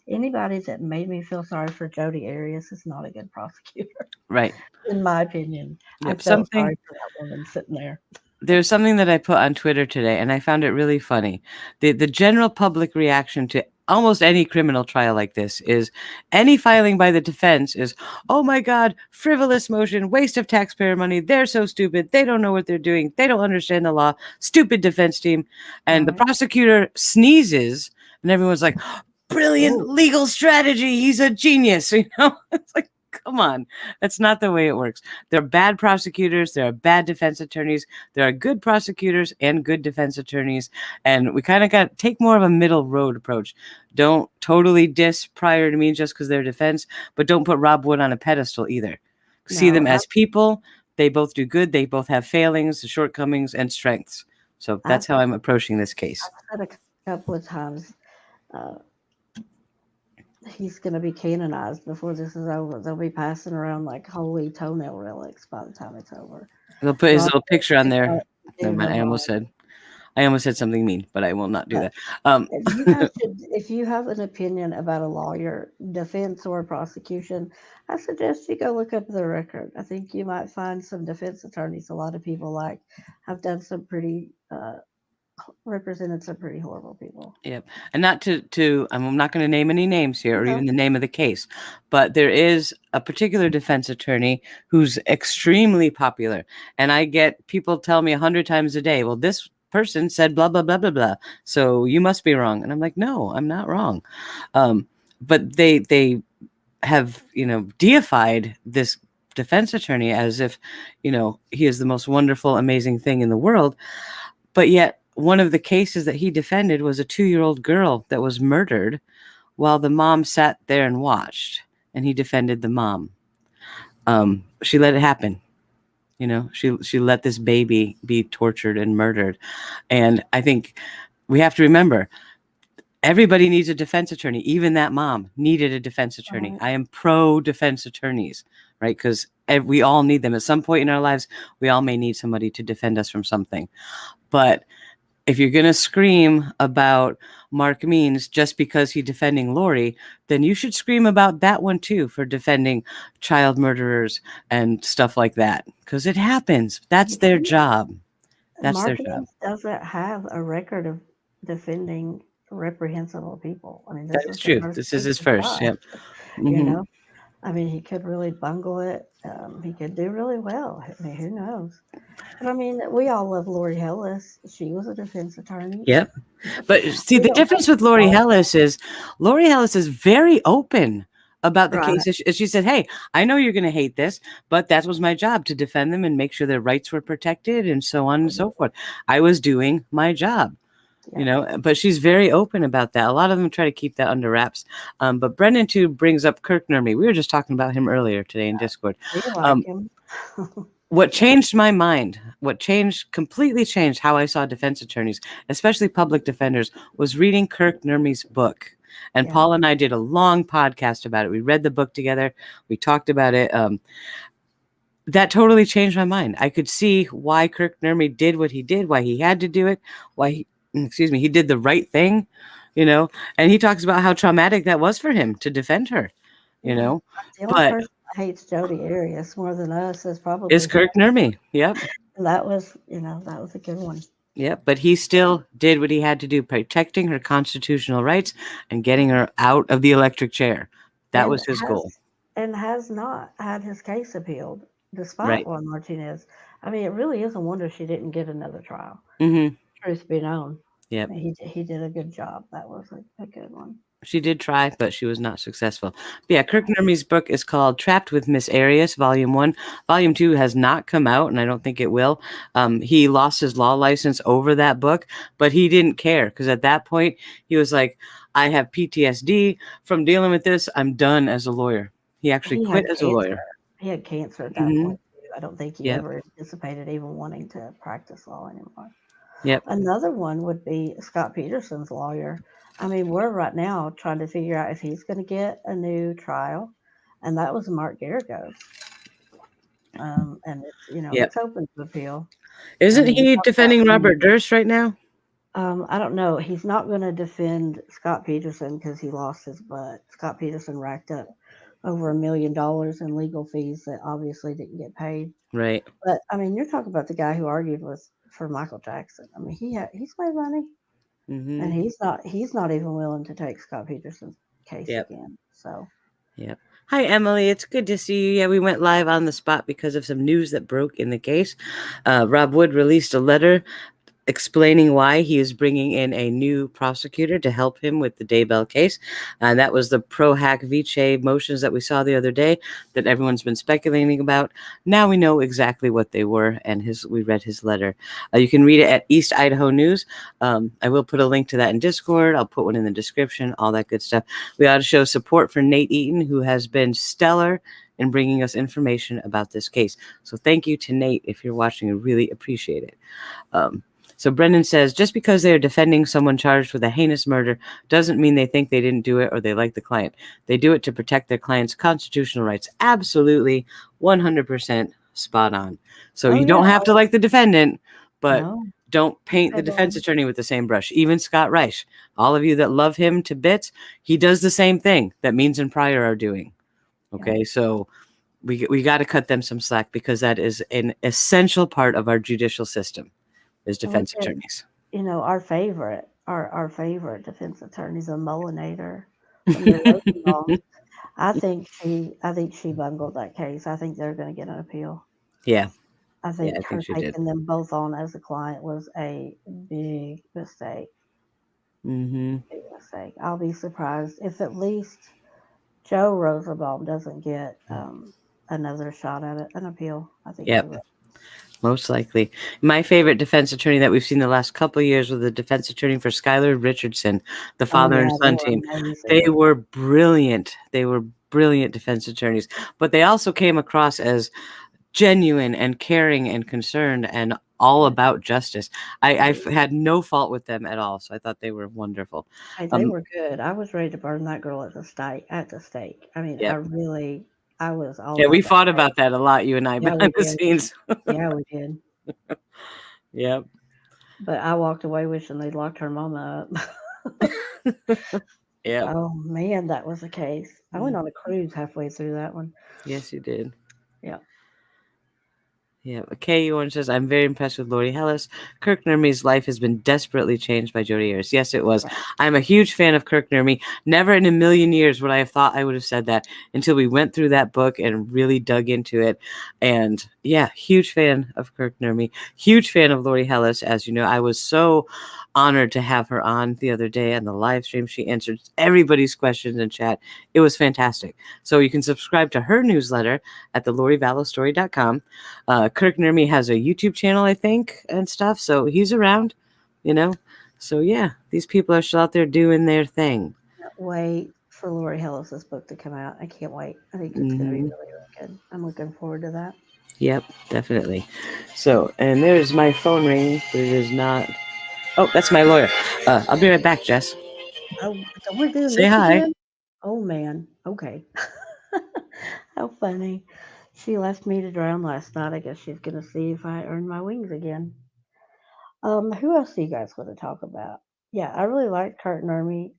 Anybody that made me feel sorry for Jodi Arias is not a good prosecutor. Right. In my opinion. Yep. I felt sorry for that woman sitting there. There's something that I put on Twitter today, and I found it really funny. The general public reaction to almost any criminal trial like this is any filing by the defense is, oh my God, frivolous motion, waste of taxpayer money. They're so stupid. They don't know what they're doing. They don't understand the law. Stupid defense team. And the prosecutor sneezes, and everyone's like, brilliant legal strategy. He's a genius. It's like, come on. That's not the way it works. There are bad prosecutors. There are bad defense attorneys. There are good prosecutors and good defense attorneys. And we kind of got to take more of a middle road approach. Don't totally diss Pryor to me just because they're defense, but don't put Rob Wood on a pedestal either. See them as people. They both do good. They both have failings, shortcomings, and strengths. So that's how I'm approaching this case. I've said a couple of times, he's going to be canonized before this is over. They'll be passing around like holy toenail relics by the time it's over. They'll put his little picture on there. Never mind, I almost said something mean, but I will not do that. If you have an opinion about a lawyer, defense or prosecution, I suggest you go look up the record. I think you might find some defense attorneys a lot of people have done some pretty represented some pretty horrible people. Yep. And not to I'm not going to name any names here or even the name of the case, but there is a particular defense attorney who's extremely popular. And I get people tell me 100 times a day, well, this person said blah, blah, blah, blah, blah. So you must be wrong. And I'm like, no, I'm not wrong. But they have, deified this defense attorney as if, he is the most wonderful, amazing thing in the world. But yet, one of the cases that he defended was a 2-year-old girl that was murdered while the mom sat there and watched. and he defended the mom. She let it happen. You know, she let this baby be tortured and murdered. And I think we have to remember, everybody needs a defense attorney. Even that mom needed a defense attorney. I am pro defense attorneys, right? Because we all need them. At some point in our lives, we all may need somebody to defend us from something. But if you're going to scream about Mark Means just because he's defending Lori, then you should scream about that one too, for defending child murderers and stuff like that. Because it happens. That's their job. That's their job. Mark doesn't have a record of defending reprehensible people. I mean, That is true. This is his first. Yep. You know, I mean, he could really bungle it. He could do really well. I mean, who knows? But I mean, we all love Lori Hellis. She was a defense attorney. Yep. But see, the difference with Lori Hellis is very open about the case. She said, hey, I know you're going to hate this, but that was my job, to defend them and make sure their rights were protected and so on and so forth. I was doing my job. You know, but she's very open about that. A lot of them try to keep that under wraps. But Brendan too brings up Kirk Nurmi. We were just talking about him earlier today in Discord. Him. What changed my mind, completely changed how I saw defense attorneys, especially public defenders, was reading Kirk Nurmi's book. And Paul and I did a long podcast about it. We read the book together. We talked about it. That totally changed my mind. I could see why Kirk Nurmi did what he did, why he had to do it, why he did the right thing, you know, and he talks about how traumatic that was for him to defend her, you know. The only person that hates Jodi Arias more than us is probably Kirk Nurmi. Yep. That was a good one. Yep. But he still did what he had to do, protecting her constitutional rights and getting her out of the electric chair. That was his goal. And has not had his case appealed, despite Juan Martinez. I mean, it really is a wonder she didn't get another trial. Truth be known. Yep. I mean, he did a good job. That was a good one. She did try, but she was not successful. But yeah, Kirk Nurmi's book is called Trapped with Miss Arias, Volume 1. Volume 2 has not come out, and I don't think it will. He lost his law license over that book, but he didn't care, because at that point, he was like, I have PTSD from dealing with this. I'm done as a lawyer. He actually quit as a lawyer. He had cancer at that point. I don't think he ever anticipated even wanting to practice law anymore. Yep. Another one would be Scott Peterson's lawyer. I mean, we're right now trying to figure out if he's going to get a new trial, and that was Mark Geragos. And it's, it's open to appeal. Isn't he defending Robert Durst right now? I don't know. He's not going to defend Scott Peterson because he lost his butt. Scott Peterson racked up over $1 million in legal fees that obviously didn't get paid. Right. But I mean, you're talking about the guy who argued for Michael Jackson. I mean, he's made money, and he's not even willing to take Scott Peterson's case again. So. Yep. Hi, Emily. It's good to see you. Yeah, we went live on the spot because of some news that broke in the case. Rob Wood released a letter explaining why he is bringing in a new prosecutor to help him with the Daybell case. And that was the Pro Hac Vice motions that we saw the other day that everyone's been speculating about. Now we know exactly what they were, and we read his letter. You can read it at East Idaho News. I will put a link to that in Discord. I'll put one in the description, all that good stuff. We ought to show support for Nate Eaton, who has been stellar in bringing us information about this case. So thank you to Nate. If you're watching, I really appreciate it. So Brendan says, just because they are defending someone charged with a heinous murder doesn't mean they think they didn't do it or they like the client. They do it to protect their client's constitutional rights. Absolutely, 100% spot on. So you don't have to like the defendant, but don't paint the defense attorney with the same brush. Even Scott Reich, all of you that love him to bits, he does the same thing that Means and Pryor are doing. Okay, so we got to cut them some slack, because that is an essential part of our judicial system. Is defense attorneys. Our favorite defense attorney is a Mullinator. I think she bungled that case. I think they're going to get an appeal. Yeah. I think her taking them both on as a client was a big mistake. Big mistake. I'll be surprised if at least Joe Rosenbaum doesn't get another shot at an appeal. I think. Yep. Most likely. My favorite defense attorney that we've seen the last couple of years was the defense attorney for Skylar Richardson, the father and son team. Amazing. They were brilliant. They were brilliant defense attorneys, but they also came across as genuine and caring and concerned and all about justice. I've had no fault with them at all, so I thought they were wonderful. Hey, they Um, were good. I was ready to burn that girl at the stake. At the stake. I mean, yeah, I was all yeah, we about that fought case. about that a lot, you and I, Yeah, we behind the did. scenes. Yeah, we did. Yep. But I walked away wishing they'd locked her mama up. Yep. Oh man, that was the case. I went Mm, on a cruise halfway through that one. yes, you did. Yeah. Yeah, KU1 says, I'm very impressed with Lori Hellis. Kirk Nermy's life has been desperately changed by Jodi Arias. Yes, it was. Right. I'm a huge fan of Kirk Nermy. Never in a million years would I have thought I would have said that until we went through that book and really dug into it. And yeah, huge fan of Kirk Nermy. Huge fan of Lori Hellis. As you know, I was so honored to have her on the other day on the live stream. She answered everybody's questions in chat. It was fantastic. So you can subscribe to her newsletter at the LoriVallowstory.com. Kirk Nermy has a YouTube channel, I think, and stuff. So he's around, you know. So yeah, these people are still out there doing their thing. Can't wait for Lori Hellis's book to come out. I can't wait. I think it's going to be Hmm. really, really good. I'm looking forward to that. Yep, definitely. So, and there's my phone ringing, but it is not. Oh, that's my lawyer. I'll be right back, Jess. Oh, so we're doing Say this hi. again? Oh man. Okay. How funny. She left me to drown last night. I guess she's going to see if I earn my wings again. Who else do you guys want to talk about? Yeah, I really like Kurt and Ermy.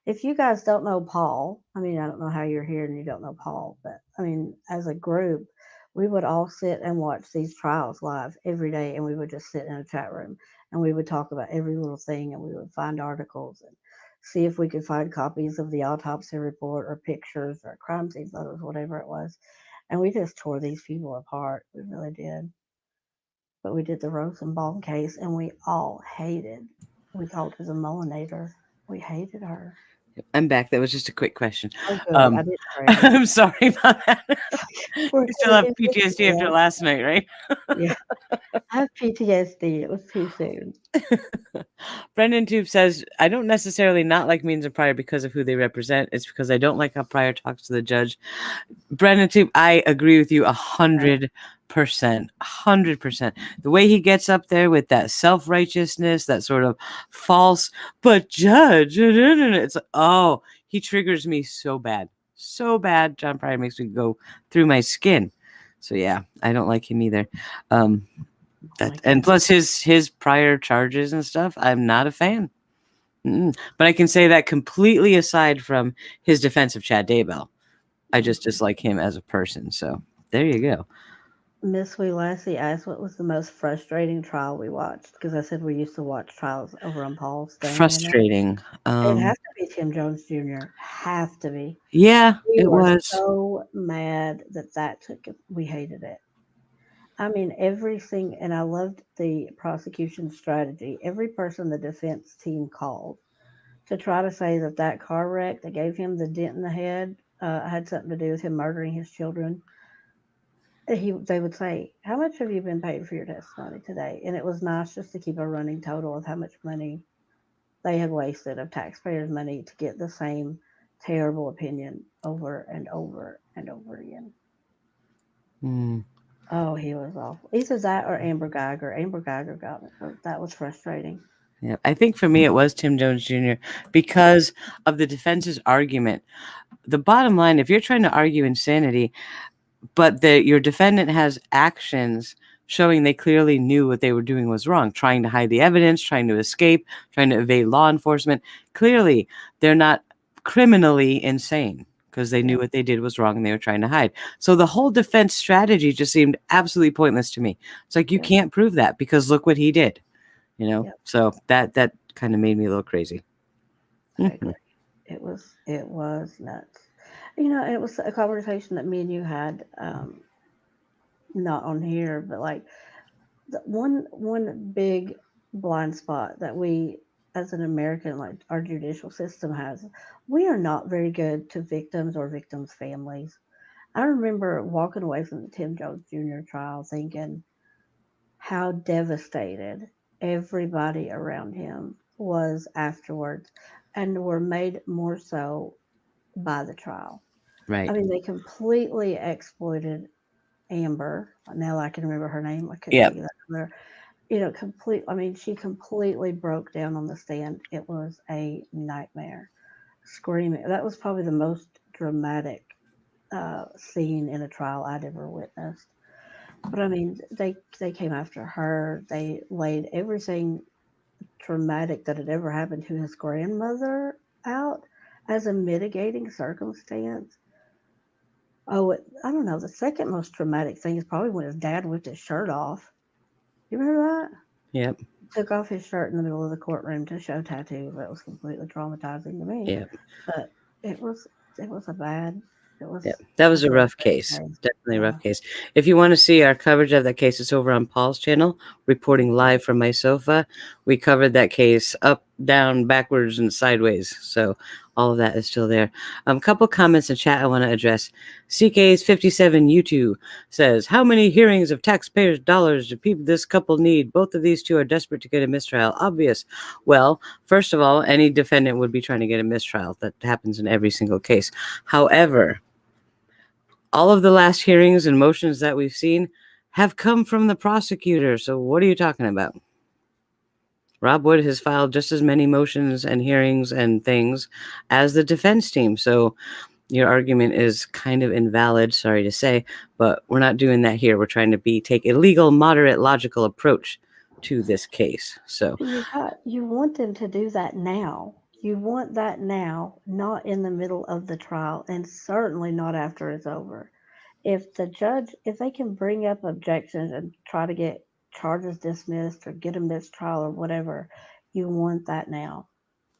If you guys don't know Paul, I mean, I don't know how you're here and you don't know Paul, but I mean, as a group, we would all sit and watch these trials live every day, and we would just sit in a chat room and we would talk about every little thing, and we would find articles and see if we could find copies of the autopsy report or pictures or crime scene photos, whatever it was. And we just tore these people apart. We really did. But we did the Rosenbaum case, and we all hated. We called her the Mullinator. We hated her. I'm back. That was just a quick question. Oh, good. I Um, didn't drag you. I'm sorry about that. We're You still gonna have do this PTSD after again. last night, right? Yeah, I have PTSD. It was too soon. Brendan Tube says, I don't necessarily not like Means of Prior because of who they represent. It's because I don't like how Prior talks to the judge. Brendan Tube, I agree with you 100%. 100%. The way he gets up there with that self-righteousness, that sort of false, but judge, it's like, oh, he triggers me so bad. So bad. John Pryor makes me go through my skin. So yeah, I don't like him either. Um, Oh that my and God. plus his prior charges and stuff, I'm not a fan. Mm-mm. But I can say that completely aside from his defense of Chad Daybell. I just Mhm. dislike him as a person. So there you go. Miss Wee Lassie asked what was the most frustrating trial we watched because I said we used to watch trials over on Paul's thing, you know. Frustrating. It has to be Tim Jones Jr. Have to be. Yeah, We it were was. so mad that took it. We hated it. I mean, everything, and I loved the prosecution strategy. Every person the defense team called to try to say that that car wreck that gave him the dent in the head had something to do with him murdering his children. They would say, "How much have you been paid for your testimony today?" And it was nice just to keep a running total of how much money they had wasted of taxpayers' money to get the same terrible opinion over and over and over again. Mm, Oh, he was awful. Either that or Amber Geiger. Amber Geiger got me. That was frustrating. yeah, I think for me it was Tim Jones Jr. because of the defense's argument. The bottom line, if you're trying to argue insanity, but your defendant has actions showing they clearly knew what they were doing was wrong, trying to hide the evidence, trying to escape, trying to evade law enforcement. Clearly, they're not criminally insane because they Yeah, knew what they did was wrong and they were trying to hide. So the whole defense strategy just seemed absolutely pointless to me. It's like you yeah, can't prove that because look what he did, you know? yeah. So that kind of made me a little crazy. I agree. It was nuts. You know, it was a conversation that me and you had, not on here, but like the one big blind spot that we as an American, like our judicial system has, we are not very good to victims or victims' families. I remember walking away from the Tim Jones Jr. trial thinking how devastated everybody around him was afterwards, and were made more so by the trial. Right. I mean, they completely exploited Amber. Now I can remember her name. I couldn't Yep. think of that earlier. You know, I mean, she completely broke down on the stand. It was a nightmare. Screaming. That was probably the most dramatic scene in a trial I'd ever witnessed. But I mean, they came after her. They laid everything traumatic that had ever happened to his grandmother out as a mitigating circumstance. Oh, I don't know. The second most traumatic thing is probably when his dad whipped his shirt off. You remember that? Yep. He took off his shirt in the middle of the courtroom to show tattoos. That was completely traumatizing to me. Yep. But it was it was a bad it was Yep. That was a really rough bad case. case. Definitely a Yeah. rough case. If you want to see our coverage of that case, it's over on Paul's channel, reporting live from my sofa. We covered that case up, down, backwards, and sideways. So all of that is still there. A couple comments in chat I want to address. CK's 57 U2 says, how many hearings of taxpayers' dollars do this couple need? Both of these two are desperate to get a mistrial. Obvious. Well, first of all, any defendant would be trying to get a mistrial. That happens in every single case. However, all of the last hearings and motions that we've seen have come from the prosecutor. So what are you talking about? Rob Wood has filed just as many motions and hearings and things as the defense team. So your argument is kind of invalid, sorry to say, but we're not doing that here. We're trying to take a legal, moderate, logical approach to this case. So You want them to do that now. You want that now, not in the middle of the trial, and certainly not after it's over. If they can bring up objections and try to get charges dismissed or get a mistrial or whatever, you want that now.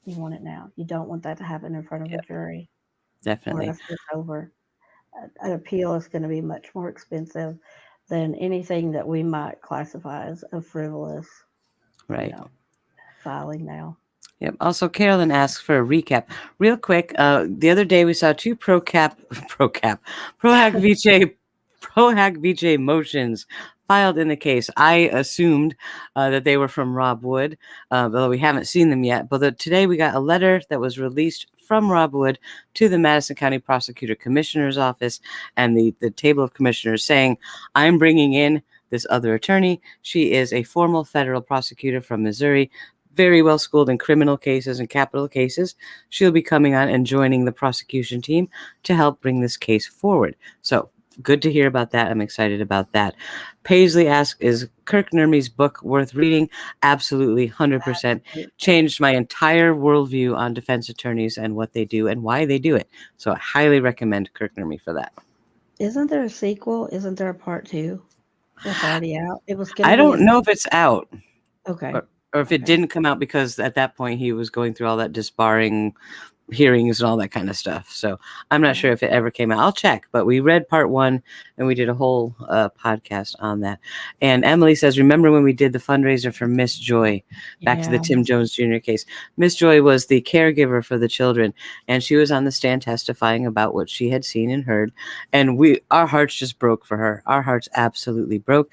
You want it now. You don't want that to happen in front of a jury or definitely. after it's over. An appeal is going to be much more expensive than anything that we might classify as a frivolous, Right. filing now. Yep. Also, Carolyn asks for a recap. Real quick, the other day we saw two Pro Hac Vice motions filed in the case. I assumed that they were from Rob Wood, although we haven't seen them yet. But today we got a letter that was released from Rob Wood to the Madison County Prosecutor Commissioner's Office and the table of commissioners saying, I'm bringing in this other attorney. She is a formal federal prosecutor from Missouri, very well schooled in criminal cases and capital cases. She'll be coming on and joining the prosecution team to help bring this case forward. So good to hear about that. I'm excited about that. Paisley asks, is Kirk Nermy's book worth reading? Absolutely, 100%. Changed my entire worldview on defense attorneys and what they do and why they do it. So I highly recommend Kirk Nermy for that. Isn't there a sequel? Isn't there a part 2 that's already out? It was going to I be don't know if it's out. Okay. Or if it didn't come out, because at that point he was going through all that disbarring hearings and all that kind of stuff. So I'm not sure if it ever came out. I'll check, but we read part 1 and we did a whole podcast on that. And Emily says, remember when we did the fundraiser for Miss Joy, back to the Tim Jones Jr. case? Miss Joy was the caregiver for the children, and she was on the stand testifying about what she had seen and heard. And our hearts just broke for her. Our hearts absolutely broke.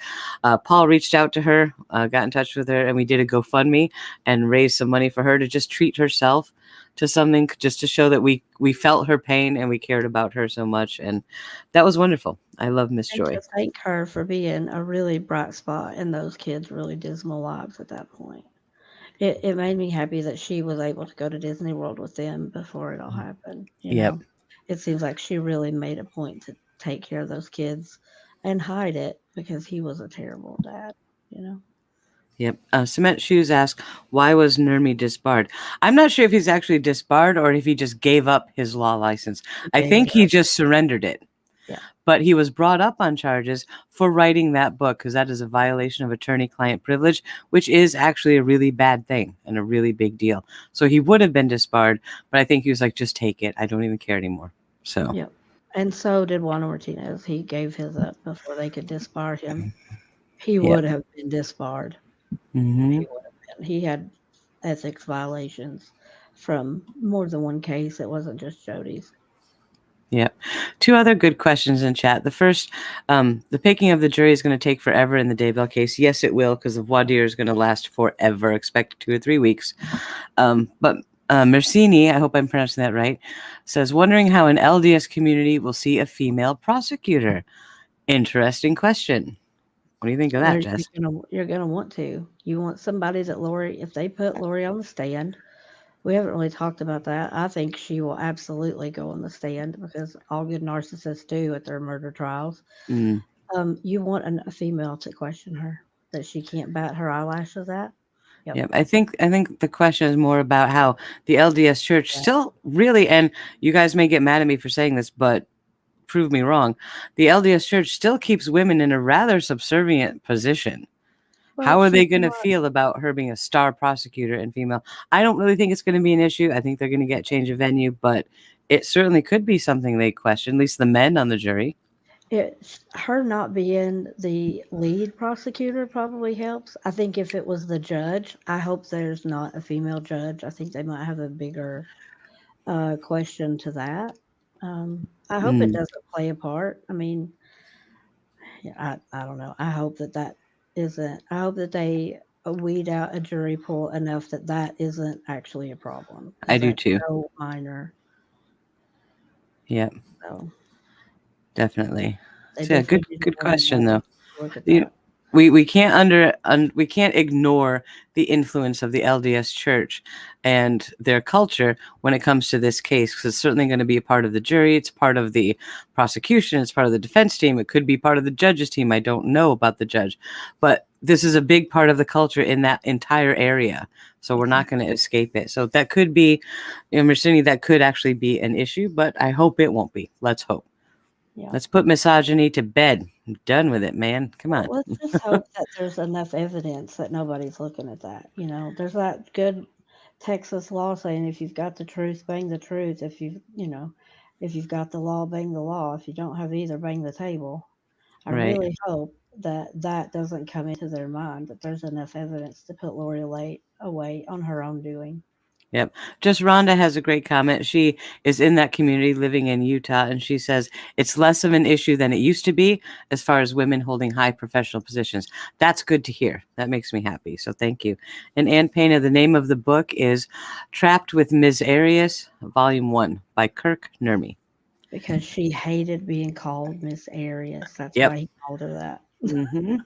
Paul reached out to her, got in touch with her, and we did a GoFundMe and raised some money for her to just treat herself to something, just to show that we felt her pain and we cared about her so much. And that was wonderful. I love Miss Joy. To thank her for being a really bright spot in those kids' really dismal lives at that point. It made me happy that she was able to go to Disney World with them before it all happened. Yep. It seems like she really made a point to take care of those kids and hide it because he was a terrible dad, Yep. Cement Shoes asks, why was Nermy disbarred? I'm not sure if he's actually disbarred or if he just gave up his law license. I think he just surrendered it. Yeah. But he was brought up on charges for writing that book, because that is a violation of attorney-client privilege, which is actually a really bad thing and a really big deal. So he would have been disbarred, but I think he was like, just take it. I don't even care anymore. So. Yep. And so did Juan Martinez. He gave his up before they could disbar him. He would have been disbarred. Mm-hmm. He had ethics violations from more than one case. It wasn't just Jody's. Yep. 2 other good questions in chat. The first, the picking of the jury is going to take forever in the Daybell case. Yes, it will, because the voir dire is going to last forever. Expect 2 or 3 weeks. But Mersini, I hope I'm pronouncing that right, says, wondering how an LDS community will see a female prosecutor. Interesting question. What do you think of that, Jess? You're gonna want to. You want somebody that Lori, if they put Lori on the stand, we haven't really talked about that. I think she will absolutely go on the stand because all good narcissists do at their murder trials. Mm. You want a female to question her that she can't bat her eyelashes at. Yep. Yeah, I think the question is more about how the LDS Church still really, and you guys may get mad at me for saying this, but prove me wrong. The LDS Church still keeps women in a rather subservient position. Well, How are they she's going to not. feel about her being a star prosecutor and female? I don't really think it's going to be an issue. I think they're going to get change of venue, but it certainly could be something they question, at least the men on the jury. Her not being the lead prosecutor probably helps. I think if it was the judge, I hope there's not a female judge. I think they might have a bigger question to that. I hope it Mm, doesn't play a part. I mean, yeah, I don't know. I hope that isn't. I hope that they weed out a jury pool enough that isn't actually a problem I because do that's too. so minor. Yeah, So definitely. they So yeah, definitely need to good go in question and though. look at You, that. we can't we can't ignore the influence of the LDS Church and their culture when it comes to this case, because it's certainly going to be a part of the jury. It's part of the prosecution. It's part of the defense team. It could be part of the judge's team. I don't know about the judge, but this is a big part of the culture in that entire area. So we're not going to escape it. So that could be, Mercedes, that could actually be an issue, but I hope it won't be. Let's hope. Yeah. Let's put misogyny to bed. I'm done with it, man. Come on. Well, let's just hope that there's enough evidence that nobody's looking at that. There's that good Texas law saying if you've got the truth, bang the truth. If you've got the law, bang the law. If you don't have either, bang the table. I Right. really hope that doesn't come into their mind, that there's enough evidence to put Lori away on her own doing. Yep. Just Rhonda has a great comment. She is in that community living in Utah, and she says it's less of an issue than it used to be as far as women holding high professional positions. That's good to hear. That makes me happy. So thank you. And Ann Pena, the name of the book is Trapped with Ms. Arias, Volume 1 by Kirk Nurmi. Because she hated being called Miss Arias. That's Yep. why he called her that. Mm-hmm.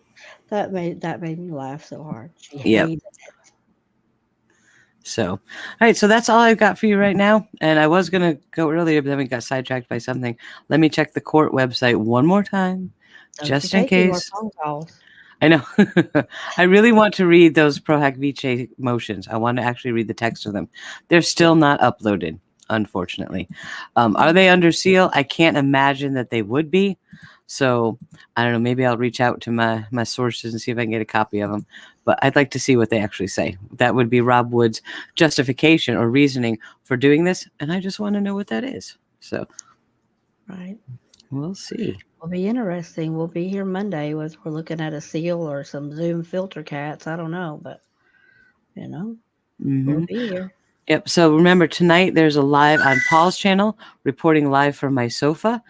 That made me laugh so hard. She Yep. hated it. So, all right. So that's all I've got for you right now. And I was going to go earlier, but then we got sidetracked by something. Let me check the court website one more time, just in case. More phone calls. I know. I really want to read those Pro Hac Vice motions. I want to actually read the text of them. They're still not uploaded, unfortunately. Are they under seal? I can't imagine that they would be. So I don't know. Maybe I'll reach out to my sources and see if I can get a copy of them. But I'd like to see what they actually say. That would be Rob Wood's justification or reasoning for doing this. And I just want to know what that is. So Right. we'll see. Will be interesting. We'll be here Monday we're looking at a seal or some Zoom filter cats. I don't know, but we'll be here. Yep. So remember, tonight there's a live on Paul's channel, reporting live from my sofa.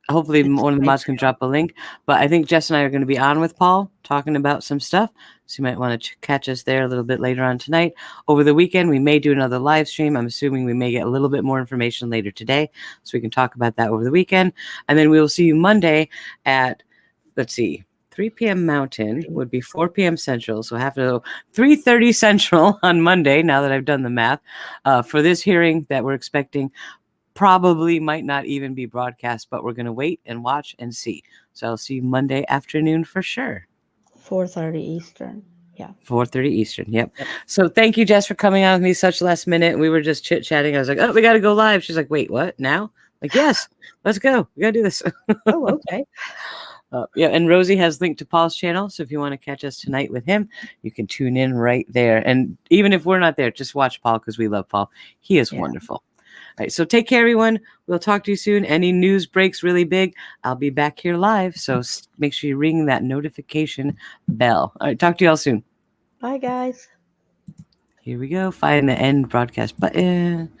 Hopefully one of the mods can drop a link. But I think Jess and I are going to be on with Paul talking about some stuff. So you might want to catch us there a little bit later on tonight. Over the weekend, we may do another live stream. I'm assuming we may get a little bit more information later today. So we can talk about that over the weekend. And then we will see you Monday at, let's see, 3 p.m. Mountain would be 4 p.m. Central. So I have to 3:30 Central on Monday, now that I've done the math, for this hearing that we're expecting. Probably might not even be broadcast, but we're going to wait and watch and see. So I'll see you Monday afternoon for sure. 4:30 Eastern. Yeah. 4:30 Eastern. Yep. So thank you, Jess, for coming on with me such last minute. We were just chit-chatting. I was like, oh, we got to go live. She's like, wait, what? Now? Like, yes, let's go. We got to do this. Oh, okay. Yeah, and Rosie has linked to Paul's channel. So if you want to catch us tonight with him, you can tune in right there. And even if we're not there, just watch Paul because we love Paul. He is wonderful. All right, so take care, everyone. We'll talk to you soon. Any news breaks really big, I'll be back here live. So make sure you ring that notification bell. All right, talk to you all soon. Bye, guys. Here we go. Find the end broadcast button.